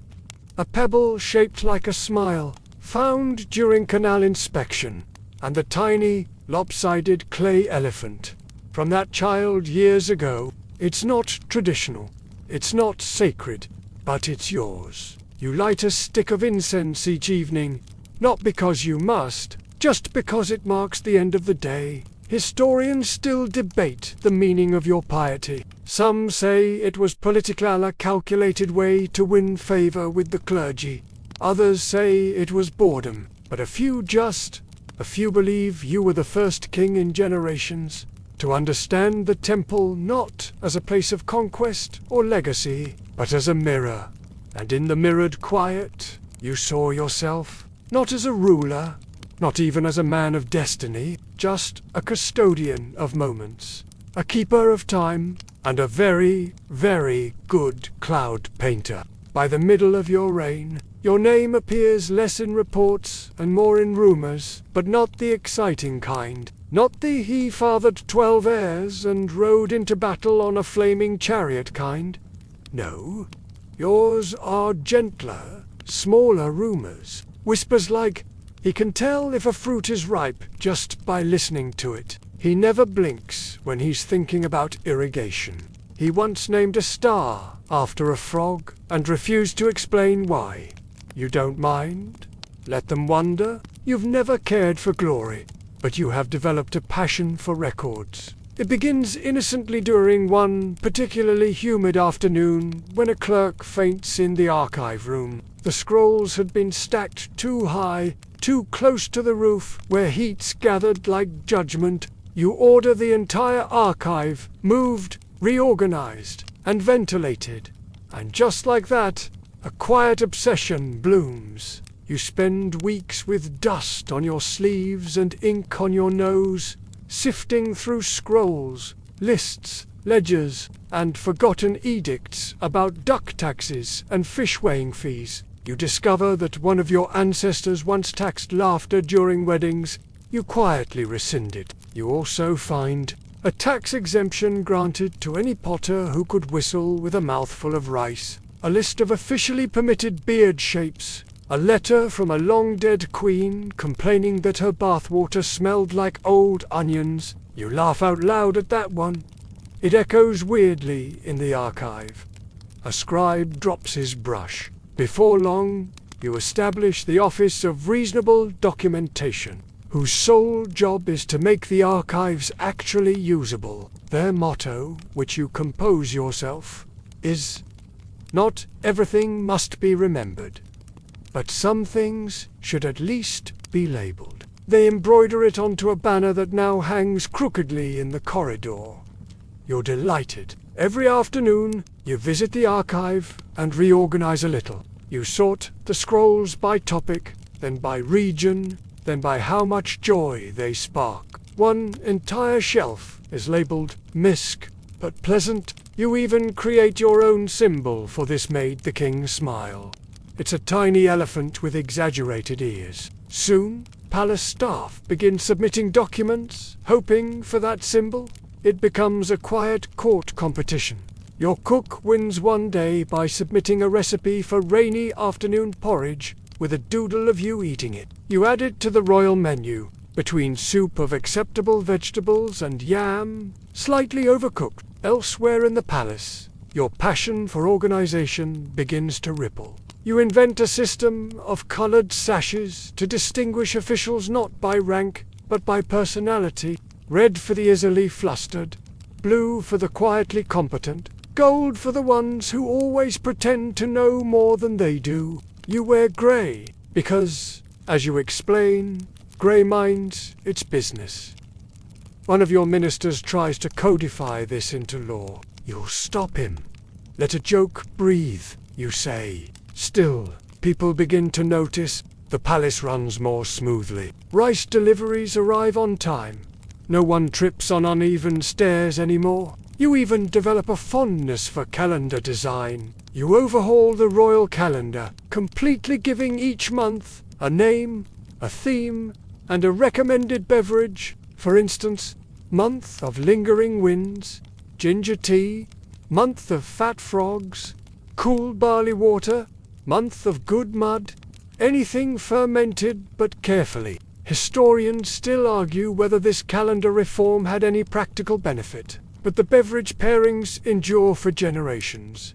a pebble shaped like a smile, found during canal inspection, and the tiny, lopsided clay elephant from that child years ago. It's not traditional, it's not sacred, but it's yours. You light a stick of incense each evening, not because you must, just because it marks the end of the day. Historians still debate the meaning of your piety. Some say it was politically a calculated way to win favor with the clergy. Others say it was boredom, but a few believe you were the first king in generations to understand the temple not as a place of conquest or legacy, but as a mirror. And in the mirrored quiet, you saw yourself, not as a ruler, not even as a man of destiny, just a custodian of moments, a keeper of time, and a very, very good cloud painter. By the middle of your reign, your name appears less in reports and more in rumors, but not the exciting kind. Not the he fathered 12 heirs and rode into battle on a flaming chariot kind. No. Yours are gentler, smaller rumors. Whispers like, he can tell if a fruit is ripe just by listening to it. He never blinks when he's thinking about irrigation. He once named a star after a frog and refused to explain why. You don't mind? Let them wonder. You've never cared for glory, but you have developed a passion for records. It begins innocently during one particularly humid afternoon when a clerk faints in the archive room. The scrolls had been stacked too high, too close to the roof, where heats gathered like judgment. You order the entire archive moved, reorganized, and ventilated. And just like that, a quiet obsession blooms. You spend weeks with dust on your sleeves and ink on your nose, sifting through scrolls, lists, ledgers, and forgotten edicts about duck taxes and fish weighing fees. You discover that one of your ancestors once taxed laughter during weddings. You quietly rescind it. You also find a tax exemption granted to any potter who could whistle with a mouthful of rice, a list of officially permitted beard shapes, a letter from a long-dead queen complaining that her bathwater smelled like old onions. You laugh out loud at that one. It echoes weirdly in the archive. A scribe drops his brush. Before long, you establish the Office of Reasonable Documentation, whose sole job is to make the archives actually usable. Their motto, which you compose yourself, is, "Not everything must be remembered, but some things should at least be labeled." They embroider it onto a banner that now hangs crookedly in the corridor. You're delighted. Every afternoon, you visit the archive and reorganize a little. You sort the scrolls by topic, then by region, then by how much joy they spark. One entire shelf is labeled "Misc," but pleasant. You even create your own symbol for this made the king smile. It's a tiny elephant with exaggerated ears. Soon, palace staff begin submitting documents, hoping for that symbol. It becomes a quiet court competition. Your cook wins one day by submitting a recipe for rainy afternoon porridge with a doodle of you eating it. You add it to the royal menu, between soup of acceptable vegetables and yam, slightly overcooked. Elsewhere in the palace, your passion for organization begins to ripple. You invent a system of colored sashes to distinguish officials not by rank, but by personality. Red for the easily flustered, blue for the quietly competent, gold for the ones who always pretend to know more than they do. You wear grey because, as you explain, grey minds its business. One of your ministers tries to codify this into law. You'll stop him. Let a joke breathe, you say. Still, people begin to notice the palace runs more smoothly. Rice deliveries arrive on time. No one trips on uneven stairs anymore. You even develop a fondness for calendar design. You overhaul the royal calendar, completely giving each month a name, a theme, and a recommended beverage. For instance, month of lingering winds, ginger tea, month of fat frogs, cool barley water, month of good mud, anything fermented but carefully. Historians still argue whether this calendar reform had any practical benefit, but the beverage pairings endure for generations.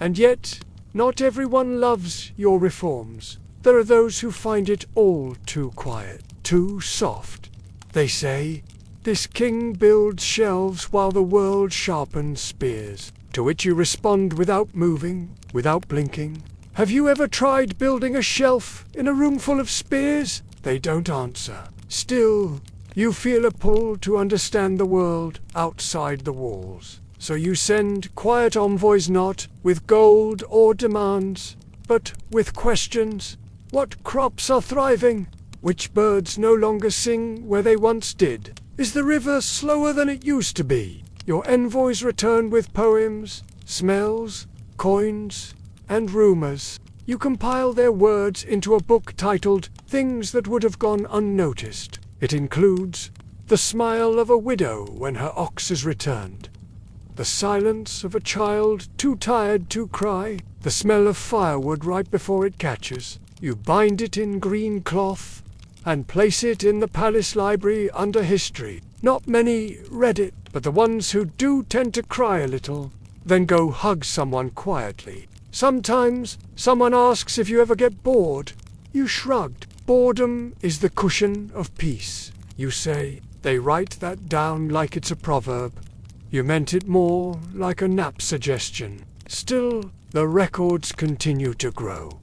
And yet, not everyone loves your reforms. There are those who find it all too quiet, too soft. They say, "This king builds shelves while the world sharpens spears," to which you respond without moving, without blinking. "Have you ever tried building a shelf in a room full of spears?" They don't answer. Still, you feel a pull to understand the world outside the walls. So you send quiet envoys not with gold or demands, but with questions. What crops are thriving? Which birds no longer sing where they once did? Is the river slower than it used to be? Your envoys return with poems, smells, coins, and rumors. You compile their words into a book titled Things That Would Have Gone Unnoticed. It includes the smile of a widow when her ox is returned, the silence of a child too tired to cry, the smell of firewood right before it catches. You bind it in green cloth and place it in the palace library under history. Not many read it, but the ones who do tend to cry a little, then go hug someone quietly. Sometimes someone asks if you ever get bored. You shrugged. Boredom is the cushion of peace, you say. They write that down like it's a proverb. You meant it more like a nap suggestion. Still, the records continue to grow.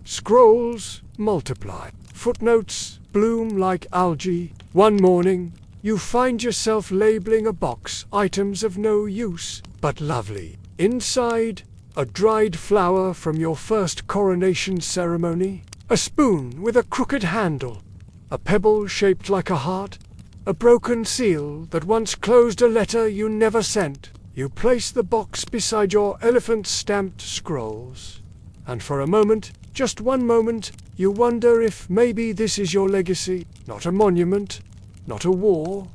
Scrolls multiply. Footnotes bloom like algae. One morning, you find yourself labeling a box, items of no use, but lovely. Inside, a dried flower from your first coronation ceremony, a spoon with a crooked handle, a pebble shaped like a heart, a broken seal that once closed a letter you never sent. You place the box beside your elephant-stamped scrolls, and for a moment, just one moment, you wonder if maybe this is your legacy. Not a monument, not a war,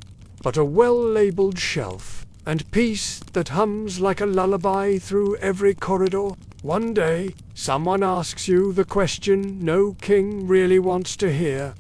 but a well-labeled shelf, and peace that hums like a lullaby through every corridor. One day, someone asks you the question no king really wants to hear.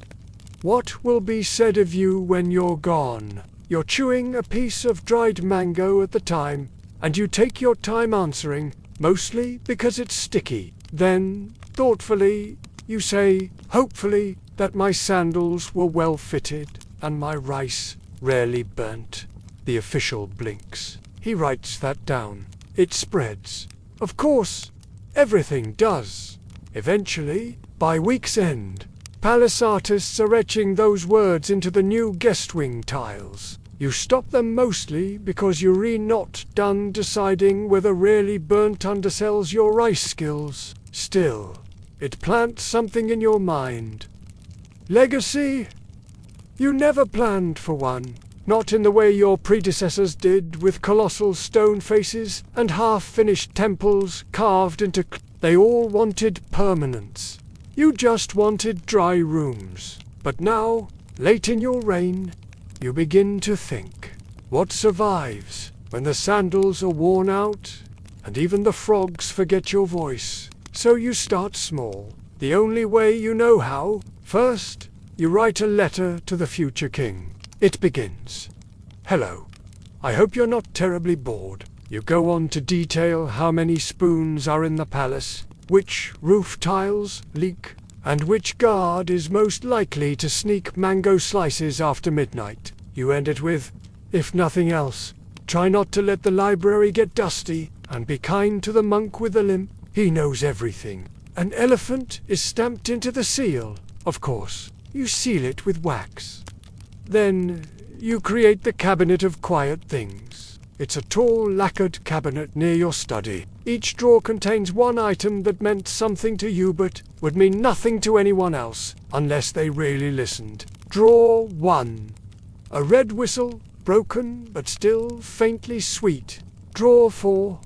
What will be said of you when you're gone? You're chewing a piece of dried mango at the time, and you take your time answering, mostly because it's sticky. Then, thoughtfully, you say, hopefully, that my sandals were well fitted, and my rice rarely burnt. The official blinks. He writes that down. It spreads. Of course, everything does. Eventually, by week's end, palace artists are etching those words into the new guest wing tiles. You stop them mostly because you're not done deciding whether really burnt undersells your rice skills. Still, it plants something in your mind. Legacy? You never planned for one. Not in the way your predecessors did, with colossal stone faces and half-finished temples carved into They all wanted permanence. You just wanted dry rooms. But now, late in your reign, you begin to think. What survives when the sandals are worn out, and even the frogs forget your voice? So you start small, the only way you know how. First, you write a letter to the future king. It begins. Hello. I hope you're not terribly bored. You go on to detail how many spoons are in the palace, which roof tiles leak, and which guard is most likely to sneak mango slices after midnight. You end it with, if nothing else, try not to let the library get dusty, and be kind to the monk with the limp. He knows everything. An elephant is stamped into the seal, of course. You seal it with wax. Then you create the cabinet of quiet things. It's a tall lacquered cabinet near your study. Each drawer contains one item that meant something to you but would mean nothing to anyone else, unless they really listened. Drawer 1. A red whistle, broken but still faintly sweet. Drawer 4.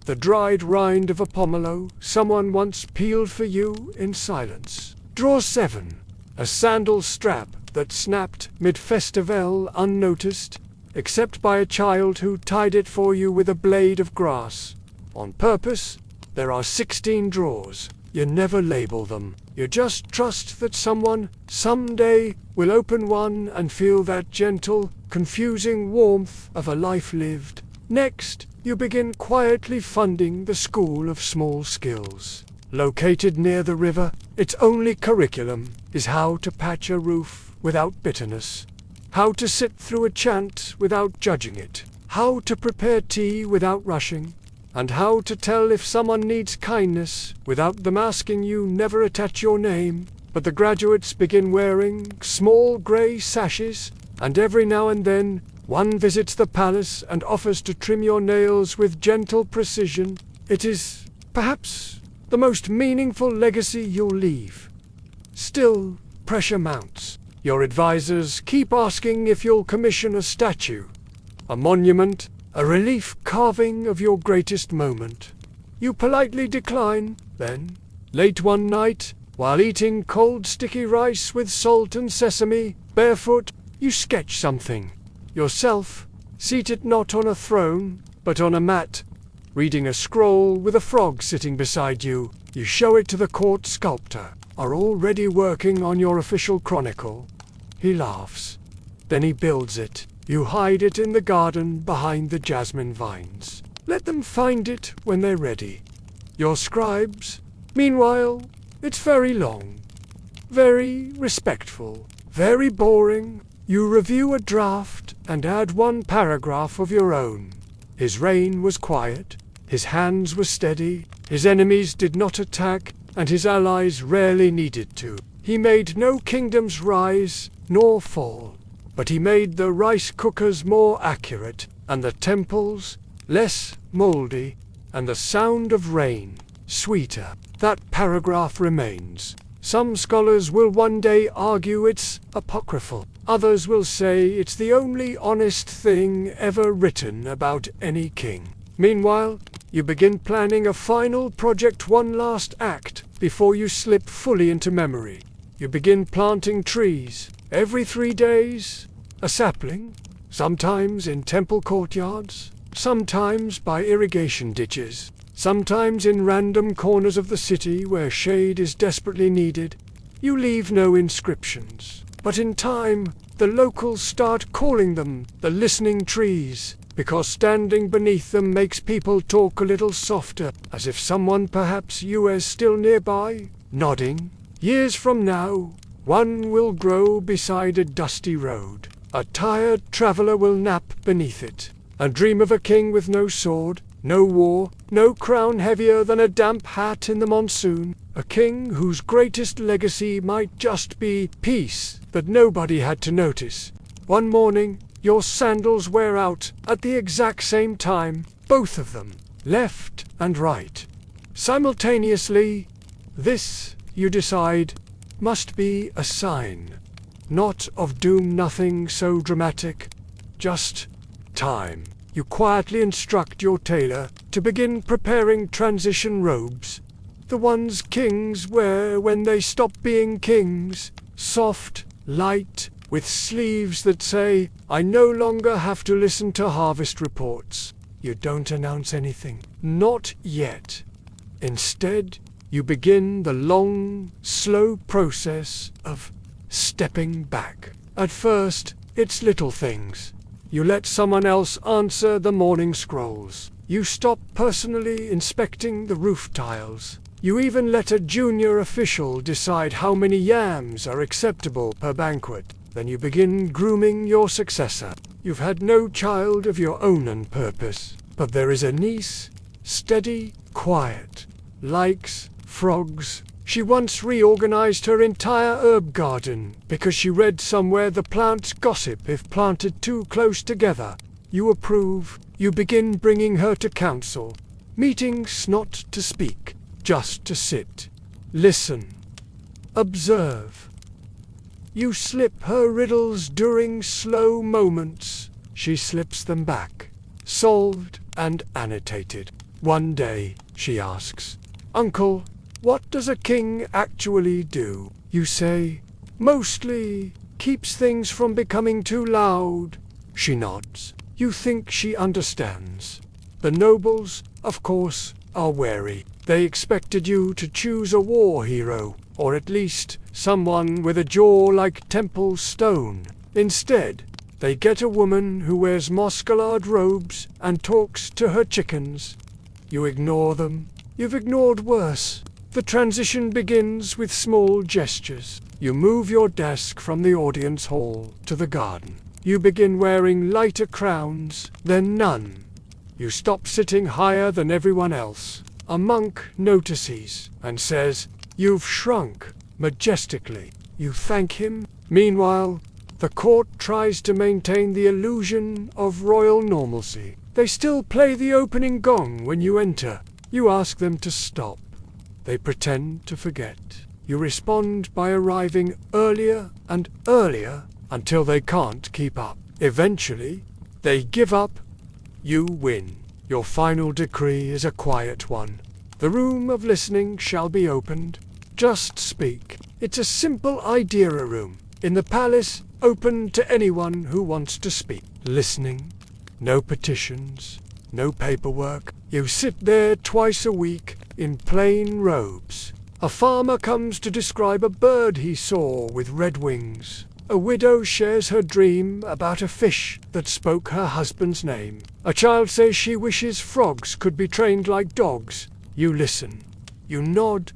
The dried rind of a pomelo someone once peeled for you in silence. Drawer 7. A sandal strap that snapped mid-festival unnoticed, except by a child who tied it for you with a blade of grass. On purpose, there are 16 drawers. You never label them. You just trust that someone, someday, will open one and feel that gentle, confusing warmth of a life lived. Next, you begin quietly funding the School of Small Skills. Located near the river, its only curriculum is how to patch a roof without bitterness, how to sit through a chant without judging it, how to prepare tea without rushing, and how to tell if someone needs kindness without them asking you. Never attach your name, but the graduates begin wearing small grey sashes, and every now and then one visits the palace and offers to trim your nails with gentle precision. It is, perhaps, the most meaningful legacy you'll leave. Still, pressure mounts. Your advisors keep asking if you'll commission a statue, a monument, a relief carving of your greatest moment. You politely decline. Then, late one night, while eating cold sticky rice with salt and sesame, barefoot, you sketch something. Yourself, seated not on a throne, but on a mat, reading a scroll with a frog sitting beside you. You show it to the court sculptor. Are already working on your official chronicle. He laughs. Then he builds it. You hide it in the garden behind the jasmine vines. Let them find it when they're ready. Your scribes, meanwhile, it's very long, very respectful, very boring. You review a draft and add one paragraph of your own. His reign was quiet, his hands were steady, his enemies did not attack, and his allies rarely needed to. He made no kingdoms rise nor fall, but he made the rice cookers more accurate, and the temples less mouldy, and the sound of rain sweeter. That paragraph remains. Some scholars will one day argue it's apocryphal. Others will say it's the only honest thing ever written about any king. Meanwhile, you begin planning a final project, one last act, before you slip fully into memory. You begin planting trees. Every 3 days, a sapling, sometimes in temple courtyards, sometimes by irrigation ditches, sometimes in random corners of the city where shade is desperately needed. You leave no inscriptions, but in time, the locals start calling them the listening trees, because standing beneath them makes people talk a little softer, as if someone, perhaps you, is still nearby, nodding. Years from now, one will grow beside a dusty road. A tired traveler will nap beneath it, and dream of a king with no sword, no war, no crown heavier than a damp hat in the monsoon. A king whose greatest legacy might just be peace that nobody had to notice. One morning, your sandals wear out at the exact same time, both of them, left and right. Simultaneously, this, you decide, must be a sign. Not of doom, nothing so dramatic, just time. You quietly instruct your tailor to begin preparing transition robes. The ones kings wear when they stop being kings. Soft, light, with sleeves that say, "I no longer have to listen to harvest reports." You don't announce anything. Not yet. Instead, you begin the long, slow process of stepping back. At first, it's little things. You let someone else answer the morning scrolls. You stop personally inspecting the roof tiles. You even let a junior official decide how many yams are acceptable per banquet. Then you begin grooming your successor. You've had no child of your own on purpose, but there is a niece, steady, quiet, likes frogs. She once reorganized her entire herb garden because she read somewhere the plants gossip if planted too close together. You approve. You begin bringing her to council. Meetings not to speak, just to sit, listen, observe. You slip her riddles during slow moments. She slips them back, solved and annotated. One day, she asks, "Uncle, what does a king actually do?" You say, "Mostly keeps things from becoming too loud." She nods. You think she understands. The nobles, of course, are wary. They expected you to choose a war hero, or at least someone with a jaw like temple stone. Instead, they get a woman who wears moss-colored robes and talks to her chickens. You ignore them. You've ignored worse. The transition begins with small gestures. You move your desk from the audience hall to the garden. You begin wearing lighter crowns, then none. You stop sitting higher than everyone else. A monk notices and says, "You've shrunk," majestically. You thank him. Meanwhile, the court tries to maintain the illusion of royal normalcy. They still play the opening gong when you enter. You ask them to stop. They pretend to forget. You respond by arriving earlier and earlier until they can't keep up. Eventually, they give up. You win. Your final decree is a quiet one. The room of listening shall be opened. Just speak. It's a simple idea room. In the palace, open to anyone who wants to speak. Listening. No petitions. No paperwork. You sit there twice a week in plain robes. A farmer comes to describe a bird he saw with red wings. A widow shares her dream about a fish that spoke her husband's name. A child says she wishes frogs could be trained like dogs. You listen. You nod.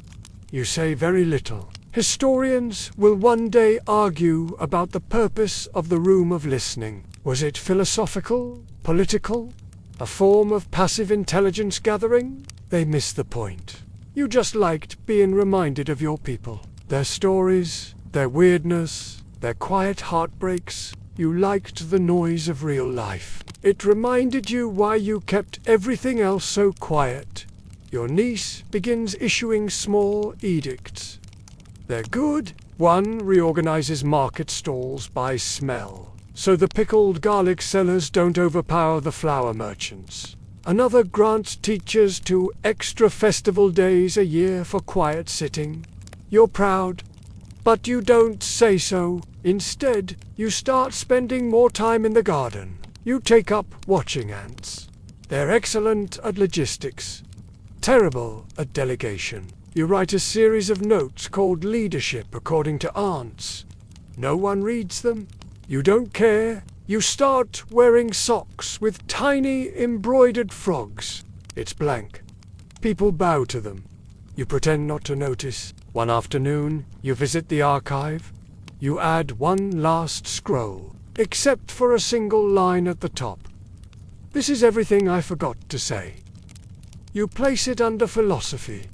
You say very little. Historians will one day argue about the purpose of the room of listening. Was it philosophical? Political? A form of passive intelligence gathering? They miss the point. You just liked being reminded of your people. Their stories, their weirdness, their quiet heartbreaks. You liked the noise of real life. It reminded you why you kept everything else so quiet. Your niece begins issuing small edicts. They're good. One reorganizes market stalls by smell, so the pickled garlic sellers don't overpower the flour merchants. Another grants teachers 2 extra festival days a year for quiet sitting. You're proud, but you don't say so. Instead, you start spending more time in the garden. You take up watching ants. They're excellent at logistics, terrible at delegation. You write a series of notes called leadership according to ants. No one reads them. You don't care. You start wearing socks with tiny embroidered frogs. It's blank. People bow to them. You pretend not to notice. One afternoon, you visit the archive. You add one last scroll, except for a single line at the top. This is everything I forgot to say. You place it under philosophy.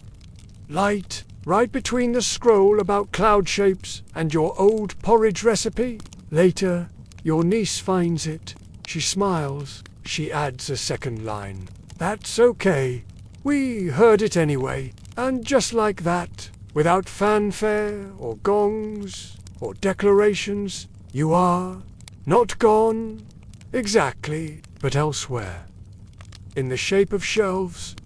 Light, right between the scroll about cloud shapes and your old porridge recipe. Later, your niece finds it. She smiles. She adds a second line. That's okay. We heard it anyway. And just like that, without fanfare or gongs or declarations, you are not gone exactly, but elsewhere. In the shape of shelves,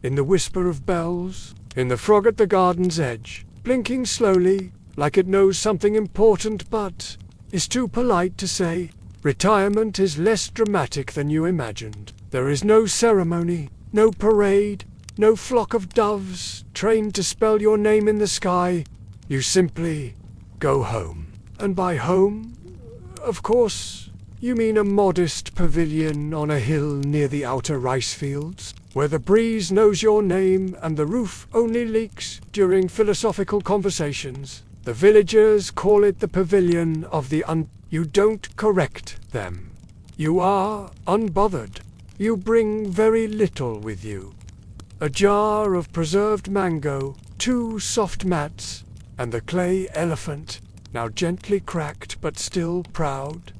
in the whisper of bells, in the frog at the garden's edge, blinking slowly, like it knows something important but is too polite to say. Retirement is less dramatic than you imagined. There is no ceremony, no parade, no flock of doves trained to spell your name in the sky. You simply go home. And by home, of course, you mean a modest pavilion on a hill near the outer rice fields, where the breeze knows your name and the roof only leaks during philosophical conversations. The villagers call it the pavilion of the You don't correct them. You are unbothered. You bring very little with you. A jar of preserved mango, 2 soft mats, and the clay elephant, now gently cracked but still proud.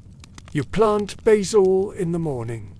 You plant basil in the morning.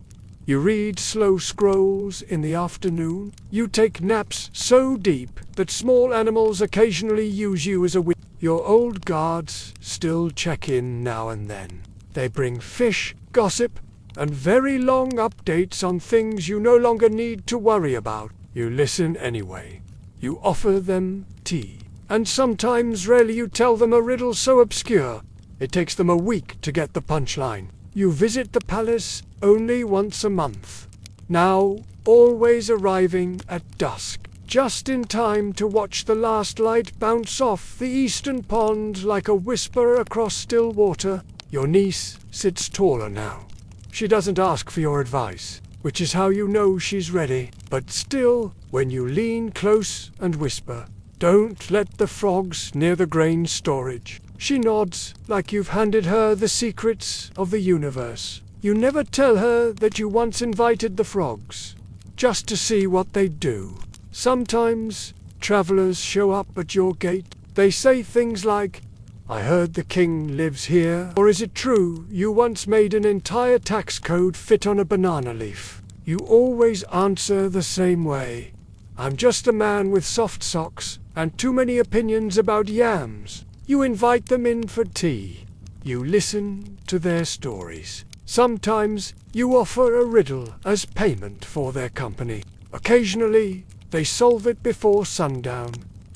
You read slow scrolls in the afternoon. You take naps so deep that small animals occasionally use you as a witness. Your old guards still check in now and then. They bring fish, gossip, and very long updates on things you no longer need to worry about. You listen anyway. You offer them tea. And sometimes rarely you tell them a riddle so obscure it takes them a week to get the punchline. You visit the palace only once a month. Now, always arriving at dusk, just in time to watch the last light bounce off the eastern pond like a whisper across still water. Your niece sits taller now. She doesn't ask for your advice, which is how you know she's ready. But still, when you lean close and whisper, "Don't let the frogs near the grain storage," she nods like you've handed her the secrets of the universe. You never tell her that you once invited the frogs, just to see what they'd do. Sometimes, travelers show up at your gate. They say things like, "I heard the king lives here," or "Is it true you once made an entire tax code fit on a banana leaf?" You always answer the same way. "I'm just a man with soft socks and too many opinions about yams." You invite them in for tea. You listen to their stories. Sometimes you offer a riddle as payment for their company. Occasionally, they solve it before sundown,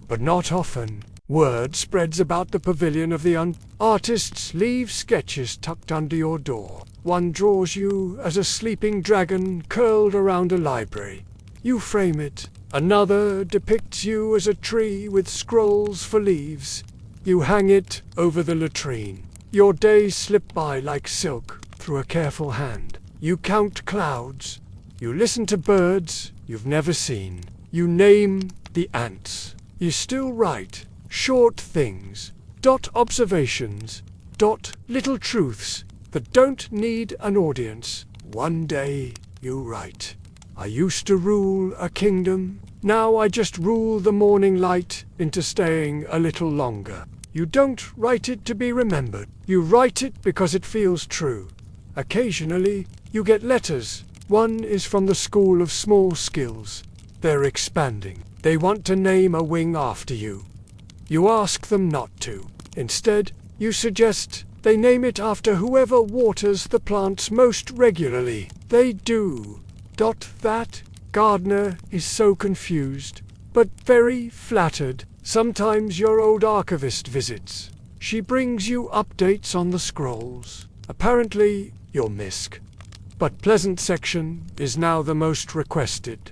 but not often. Word spreads about the pavilion of the Artists leave sketches tucked under your door. One draws you as a sleeping dragon curled around a library. You frame it. Another depicts you as a tree with scrolls for leaves. You hang it over the latrine. Your days slip by like silk through a careful hand. You count clouds. You listen to birds you've never seen. You name the ants. You still write short things, dot observations, dot little truths that don't need an audience. One day you write, "I used to rule a kingdom. Now I just rule the morning light into staying a little longer." You don't write it to be remembered. You write it because it feels true. Occasionally, you get letters. One is from the School of Small Skills. They're expanding. They want to name a wing after you. You ask them not to. Instead, you suggest they name it after whoever waters the plants most regularly. They do. That gardener is so confused, but very flattered. Sometimes your old archivist visits. She brings you updates on the scrolls. Apparently, your misc. But Pleasant section is now the most requested.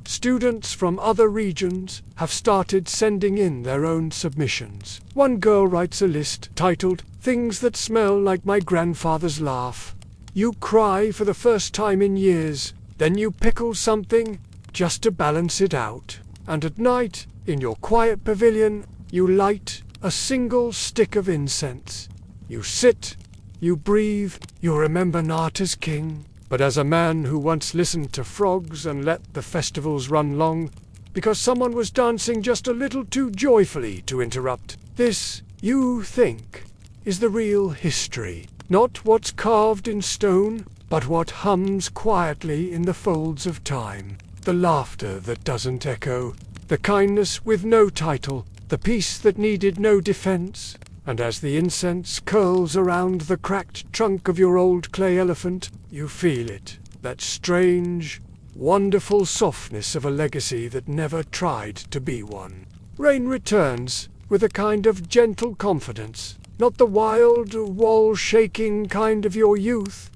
Students from other regions have started sending in their own submissions. One girl writes a list titled, "Things That Smell Like My Grandfather's Laugh." You cry for the first time in years, then you pickle something just to balance it out. And at night, in your quiet pavilion, You light a single stick of incense. You sit, you breathe, you remember not as king, but as a man who once listened to frogs and let the festivals run long, because someone was dancing just a little too joyfully to interrupt. This, you think, is the real history. Not what's carved in stone, but what hums quietly in the folds of time. The laughter that doesn't echo, the kindness with no title, the peace that needed no defense. And as the incense curls around the cracked trunk of your old clay elephant, you feel it, that strange, wonderful softness of a legacy that never tried to be one. Rain returns with a kind of gentle confidence, not the wild, wall-shaking kind of your youth,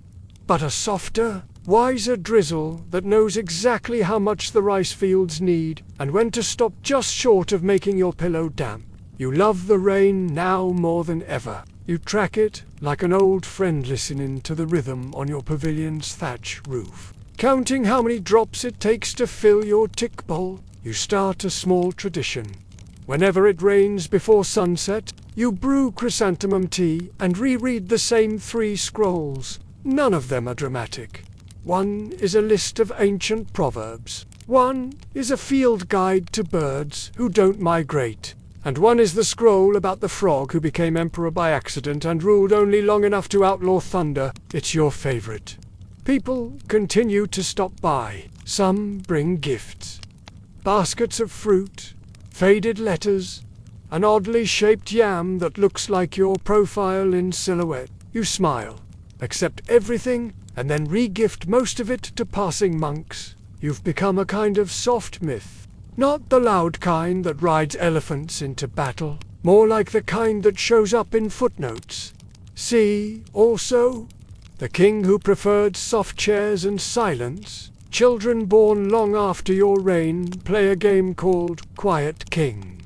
but a softer, wiser drizzle that knows exactly how much the rice fields need and when to stop just short of making your pillow damp. You love the rain now more than ever. You track it like an old friend listening to the rhythm on your pavilion's thatch roof. Counting how many drops it takes to fill your tick bowl, you start a small tradition. Whenever it rains before sunset, you brew chrysanthemum tea and reread the same 3 scrolls. None of them are dramatic. One is a list of ancient proverbs. One is a field guide to birds who don't migrate. And one is the scroll about the frog who became emperor by accident and ruled only long enough to outlaw thunder. It's your favorite. People continue to stop by. Some bring gifts. Baskets of fruit, faded letters, an oddly shaped yam that looks like your profile in silhouette. You smile, accept everything, and then re-gift most of it to passing monks. You've become a kind of soft myth. Not the loud kind that rides elephants into battle, more like the kind that shows up in footnotes. See, also, the king who preferred soft chairs and silence. Children born long after your reign play a game called Quiet King.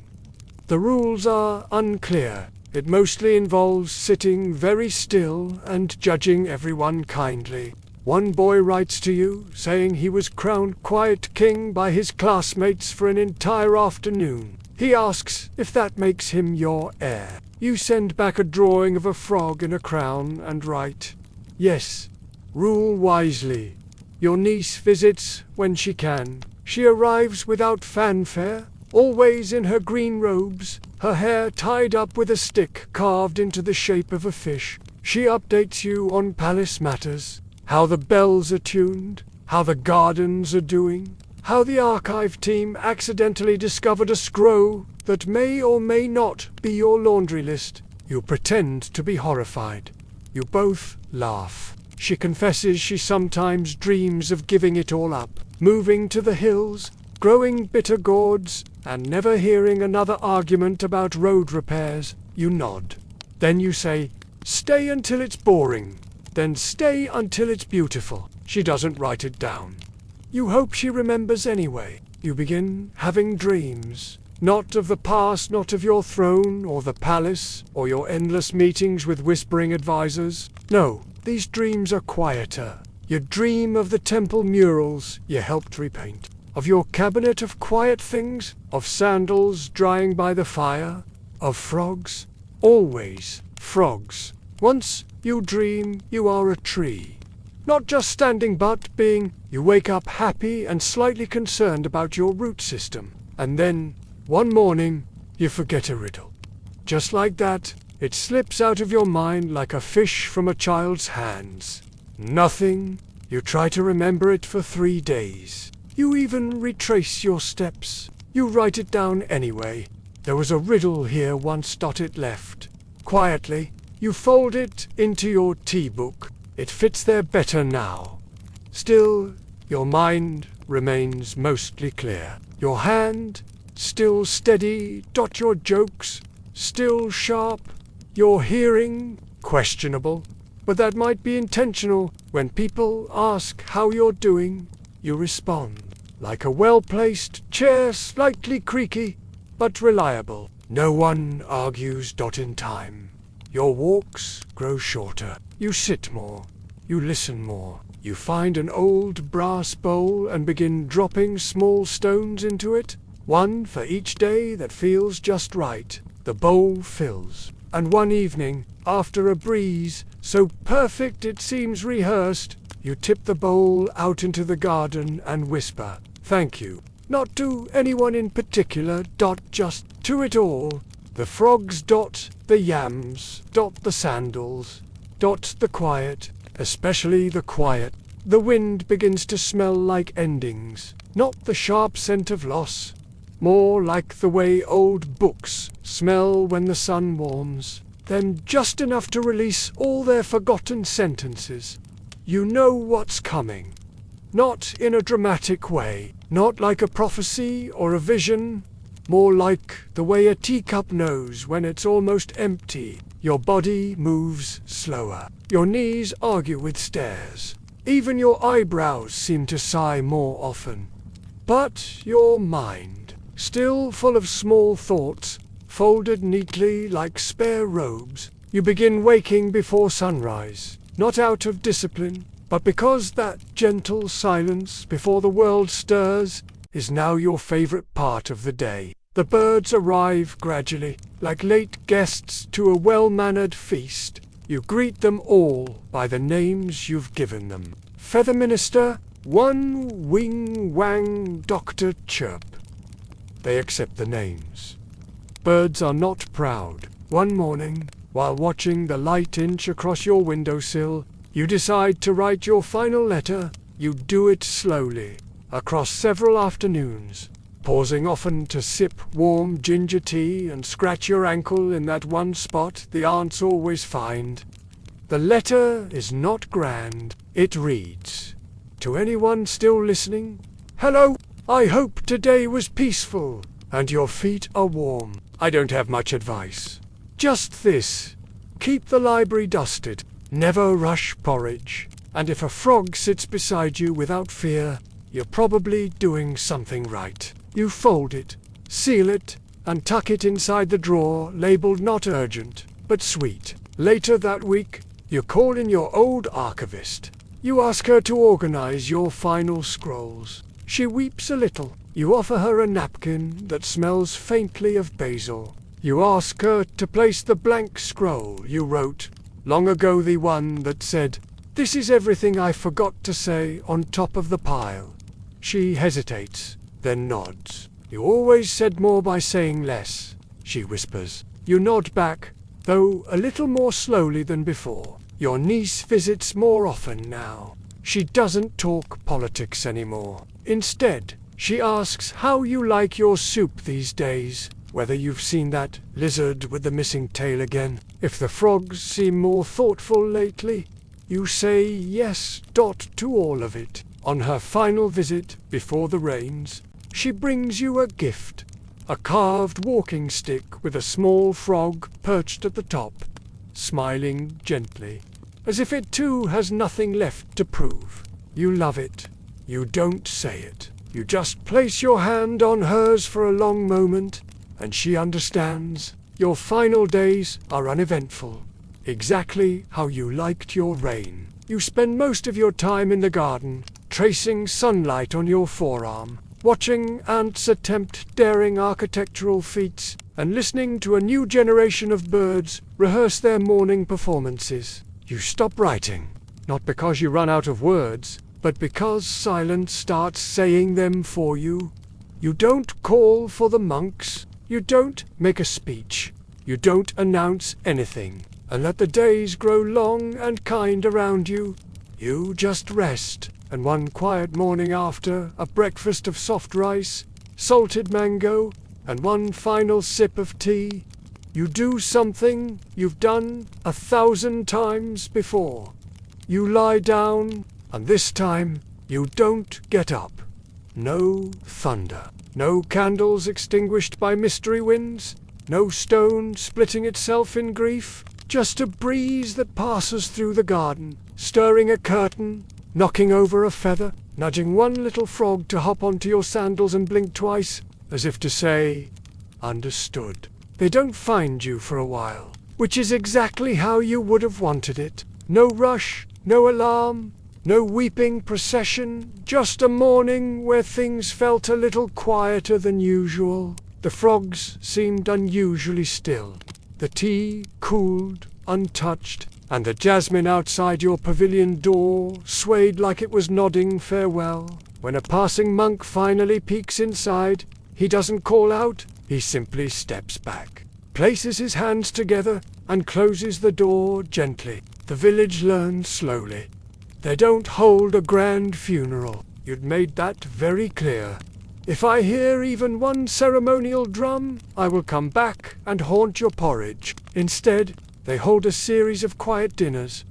The rules are unclear. It mostly involves sitting very still and judging everyone kindly. One boy writes to you, saying he was crowned Quiet King by his classmates for an entire afternoon. He asks if that makes him your heir. You send back a drawing of a frog in a crown and write, "Yes, rule wisely." Your niece visits when she can. She arrives without fanfare, always in her green robes, her hair tied up with a stick carved into the shape of a fish. She updates you on palace matters. How the bells are tuned, how the gardens are doing, how the archive team accidentally discovered a scroll that may or may not be your laundry list. You pretend to be horrified. You both laugh. She confesses she sometimes dreams of giving it all up, moving to the hills, growing bitter gourds, and never hearing another argument about road repairs. You nod. Then you say, "Stay until it's boring." Then stay until it's beautiful. She doesn't write it down. You hope she remembers anyway. You begin having dreams. Not of the past, not of your throne, or the palace, or your endless meetings with whispering advisors. No, these dreams are quieter. You dream of the temple murals you helped repaint, of your cabinet of quiet things, of sandals drying by the fire, of frogs. Always frogs. Once you dream you are a tree. Not just standing but being. You wake up happy and slightly concerned about your root system. And then, one morning, you forget a riddle. Just like that, it slips out of your mind like a fish from a child's hands. Nothing. You try to remember it for 3 days. You even retrace your steps. You write it down anyway. There was a riddle here once. It left. Quietly, you fold it into your tea book. It fits there better now. Still, your mind remains mostly clear. Your hand, still steady. Your jokes, still sharp. Your hearing, questionable. But that might be intentional. When people ask how you're doing, you respond. Like a well-placed chair, slightly creaky, but reliable. No one argues. In time. Your walks grow shorter. You sit more. You listen more. You find an old brass bowl and begin dropping small stones into it. One for each day that feels just right. The bowl fills. And one evening, after a breeze, so perfect it seems rehearsed, you tip the bowl out into the garden and whisper, "Thank you." Not to anyone in particular, just to it all. The frogs, the yams, the sandals, the quiet, especially the quiet. The wind begins to smell like endings, not the sharp scent of loss. More like the way old books smell when the sun warms them just enough to release all their forgotten sentences. You know what's coming. Not in a dramatic way, not like a prophecy or a vision, more like the way a teacup knows when it's almost empty. Your body moves slower. Your knees argue with stairs. Even your eyebrows seem to sigh more often. But your mind, still full of small thoughts, folded neatly like spare robes, you begin waking before sunrise, not out of discipline, but because that gentle silence before the world stirs is now your favorite part of the day. The birds arrive gradually, like late guests to a well-mannered feast. You greet them all by the names you've given them. Feather Minister, One Wing Wang Doctor Chirp. They accept the names. Birds are not proud. One morning, while watching the light inch across your windowsill, you decide to write your final letter. You do it slowly, across several afternoons, pausing often to sip warm ginger tea and scratch your ankle in that one spot the aunts always find. The letter is not grand. It reads, "To anyone still listening, hello, I hope today was peaceful and your feet are warm. I don't have much advice. Just this, keep the library dusted, never rush porridge, and if a frog sits beside you without fear, you're probably doing something right." You fold it, seal it, and tuck it inside the drawer labeled not urgent, but sweet. Later that week, you call in your old archivist. You ask her to organize your final scrolls. She weeps a little. You offer her a napkin that smells faintly of basil. You ask her to place the blank scroll you wrote long ago, the one that said, "This is everything I forgot to say," on top of the pile. She hesitates, then nods. "You always said more by saying less," she whispers. You nod back, though a little more slowly than before. Your niece visits more often now. She doesn't talk politics anymore. Instead, she asks how you like your soup these days, whether you've seen that lizard with the missing tail again, if the frogs seem more thoughtful lately. You say yes, to all of it. On her final visit, before the rains, she brings you a gift, a carved walking stick with a small frog perched at the top, smiling gently, as if it too has nothing left to prove. You love it. You don't say it. You just place your hand on hers for a long moment, and she understands. Your final days are uneventful, exactly how you liked your reign. You spend most of your time in the garden, tracing sunlight on your forearm, watching ants attempt daring architectural feats, and listening to a new generation of birds rehearse their morning performances. You stop writing, not because you run out of words, but because silence starts saying them for you. You don't call for the monks. You don't make a speech. You don't announce anything, and let the days grow long and kind around you. You just rest, and one quiet morning after a breakfast of soft rice, salted mango, and one final sip of tea, you do something you've done 1,000 times before. You lie down, and this time you don't get up. No thunder, no candles extinguished by mystery winds, no stone splitting itself in grief, just a breeze that passes through the garden, stirring a curtain, knocking over a feather, nudging one little frog to hop onto your sandals and blink twice, as if to say, "Understood." They don't find you for a while, which is exactly how you would have wanted it. No rush, no alarm, No weeping procession, just a morning where things felt a little quieter than usual. The frogs seemed unusually still. The tea cooled, untouched, and the jasmine outside your pavilion door swayed like it was nodding farewell. When a passing monk finally peeks inside, he doesn't call out, he simply steps back, places his hands together, and closes the door gently. The village learns slowly. They don't hold a grand funeral. You'd made that very clear. If I hear even one ceremonial drum, I will come back and haunt your porridge. Instead, they hold a series of quiet dinners.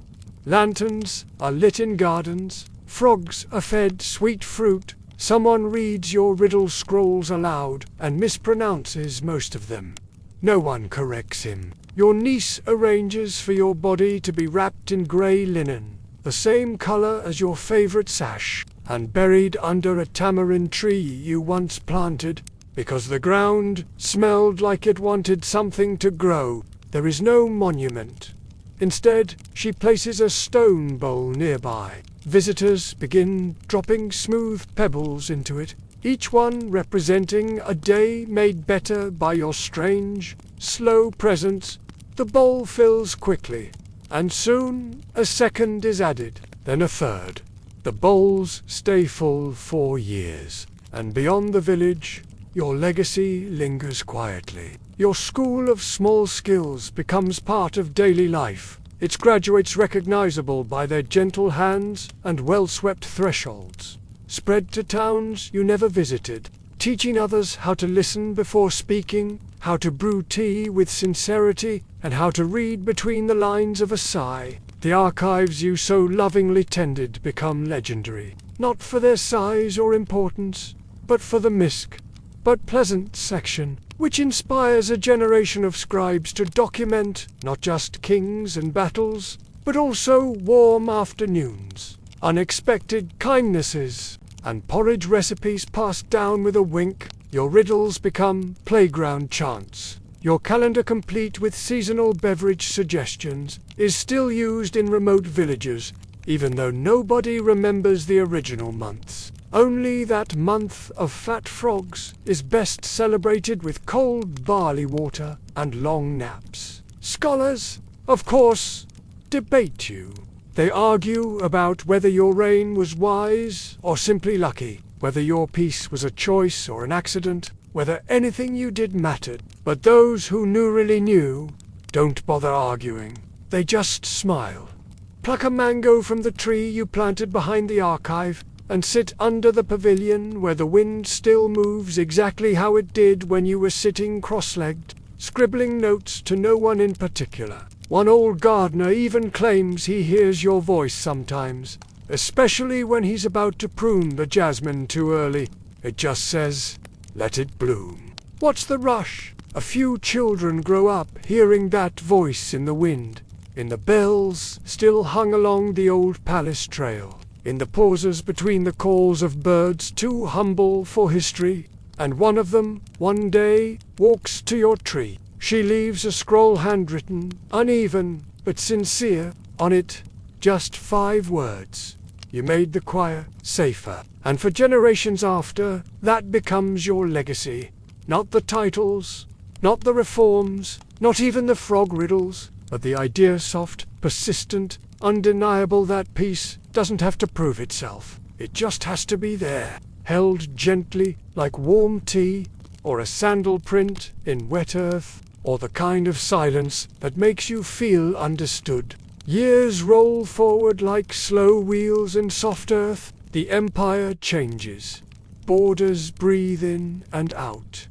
Lanterns are lit in gardens. Frogs are fed sweet fruit. Someone reads your riddle scrolls aloud and mispronounces most of them. No one corrects him. Your niece arranges for your body to be wrapped in grey linen, the same color as your favorite sash, and buried under a tamarind tree you once planted, because the ground smelled like it wanted something to grow. There is no monument. Instead, she places a stone bowl nearby. Visitors begin dropping smooth pebbles into it, each one representing a day made better by your strange, slow presence. The bowl fills quickly, and soon a second is added, then a third. The bowls stay full for years, and beyond the village, your legacy lingers quietly. Your school of small skills becomes part of daily life. Its graduates recognizable by their gentle hands and well-swept thresholds, spread to towns you never visited, teaching others how to listen before speaking, how to brew tea with sincerity, and how to read between the lines of a sigh. The archives you so lovingly tended become legendary, not for their size or importance, but for the misc, but pleasant section, which inspires a generation of scribes to document not just kings and battles, but also warm afternoons, unexpected kindnesses, and porridge recipes passed down with a wink. Your riddles become playground chants. Your calendar, complete with seasonal beverage suggestions, is still used in remote villages, even though nobody remembers the original months. Only that month of fat frogs is best celebrated with cold barley water and long naps. Scholars, of course, debate you. They argue about whether your reign was wise or simply lucky, whether your peace was a choice or an accident, whether anything you did mattered. But those who really knew don't bother arguing. They just smile. Pluck a mango from the tree you planted behind the archive, and sit under the pavilion where the wind still moves exactly how it did when you were sitting cross-legged, scribbling notes to no one in particular. One old gardener even claims he hears your voice sometimes, especially when he's about to prune the jasmine too early. It just says, "Let it bloom." What's the rush? A few children grow up hearing that voice in the wind, in the bells still hung along the old palace trail, in the pauses between the calls of birds too humble for history, and one of them, one day, walks to your tree. She leaves a scroll handwritten, uneven, but sincere. On it, just 5 words. You made the choir safer. And for generations after, that becomes your legacy. Not the titles, not the reforms, not even the frog riddles, but the idea, soft, persistent, undeniable, that peace doesn't have to prove itself. It just has to be there, held gently like warm tea, or a sandal print in wet earth, or the kind of silence that makes you feel understood. Years roll forward like slow wheels in soft earth. The empire changes. Borders breathe in and out.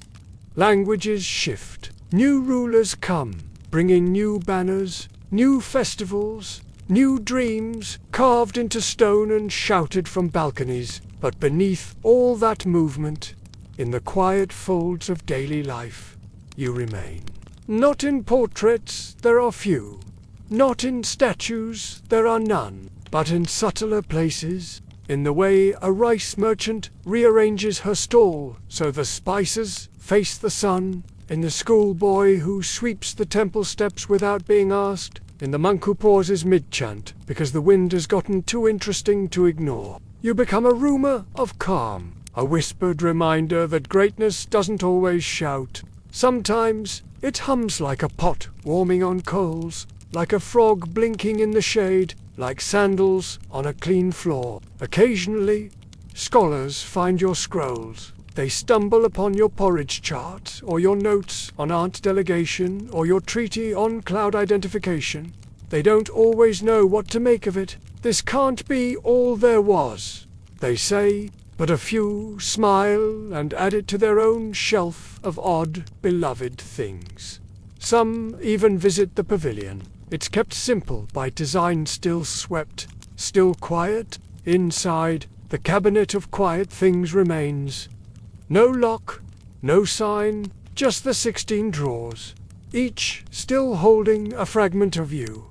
Languages shift. New rulers come, bringing new banners, new festivals, new dreams, carved into stone and shouted from balconies. But beneath all that movement, in the quiet folds of daily life, you remain. Not in portraits, there are few. Not in statues, there are none. But in subtler places, in the way a rice merchant rearranges her stall so the spices face the sun, in the schoolboy who sweeps the temple steps without being asked, in the monk who pauses mid-chant because the wind has gotten too interesting to ignore. You become a rumor of calm, a whispered reminder that greatness doesn't always shout. Sometimes it hums like a pot warming on coals, like a frog blinking in the shade, like sandals on a clean floor. Occasionally, scholars find your scrolls. They stumble upon your porridge chart, or your notes on ant delegation, or your treaty on cloud identification. They don't always know what to make of it. This can't be all there was, they say, but a few smile and add it to their own shelf of odd, beloved things. Some even visit the pavilion. It's kept simple by design, still swept, still quiet. Inside, the cabinet of quiet things remains. No lock, no sign, just the 16 drawers, each still holding a fragment of you.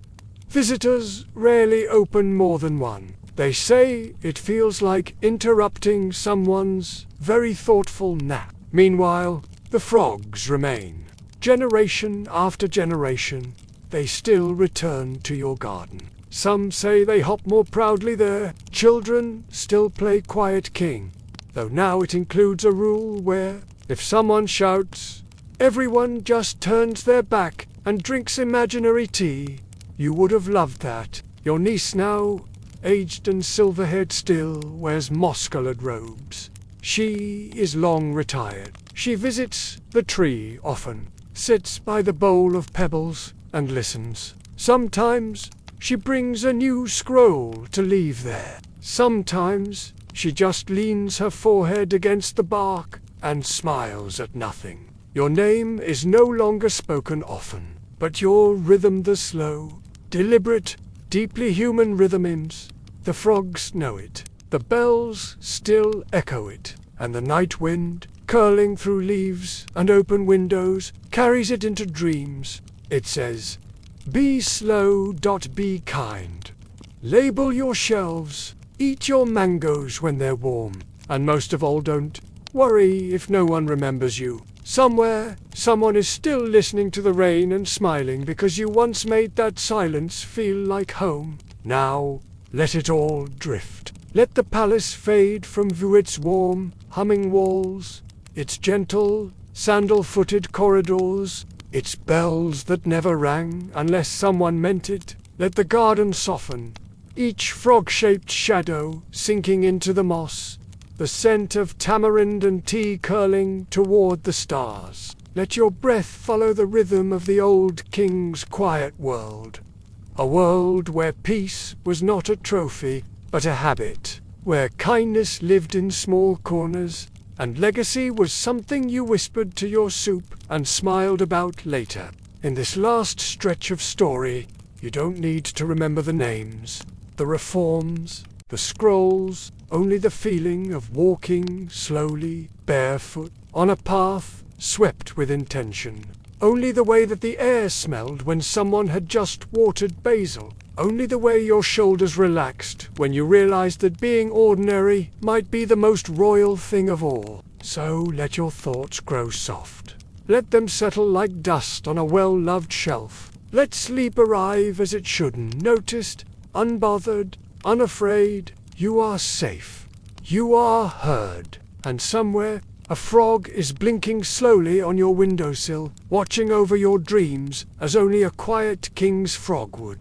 Visitors rarely open more than one. They say it feels like interrupting someone's very thoughtful nap. Meanwhile, the frogs remain. Generation after generation, they still return to your garden. Some say they hop more proudly there. Children still play quiet king, though now it includes a rule where, if someone shouts, everyone just turns their back and drinks imaginary tea. You would have loved that. Your niece now, aged and silver-haired still, wears moss-colored robes. She is long retired. She visits the tree often, sits by the bowl of pebbles, and listens. Sometimes she brings a new scroll to leave there. Sometimes she just leans her forehead against the bark and smiles at nothing. Your name is no longer spoken often, but your rhythm, the slow, deliberate, deeply human rhythms, the frogs know it. The bells still echo it, and the night wind, curling through leaves and open windows, carries it into dreams. It says, "Be slow, be kind. Label your shelves, eat your mangoes when they're warm, and most of all, don't worry if no one remembers you. Somewhere, someone is still listening to the rain and smiling because you once made that silence feel like home. Now, let it all drift. Let the palace fade from view, its warm, humming walls, its gentle, sandal-footed corridors, its bells that never rang unless someone meant it. Let the garden soften, each frog-shaped shadow sinking into the moss, the scent of tamarind and tea curling toward the stars. Let your breath follow the rhythm of the old king's quiet world. A world where peace was not a trophy, but a habit. Where kindness lived in small corners, and legacy was something you whispered to your soup and smiled about later. In this last stretch of story, you don't need to remember the names, the reforms, the scrolls, only the feeling of walking slowly, barefoot, on a path swept with intention. Only the way that the air smelled when someone had just watered basil. Only the way your shoulders relaxed when you realized that being ordinary might be the most royal thing of all. So let your thoughts grow soft. Let them settle like dust on a well-loved shelf. Let sleep arrive as it should, noticed, unbothered, unafraid. You are safe. You are heard. And somewhere, a frog is blinking slowly on your windowsill, watching over your dreams as only a quiet king's frog would.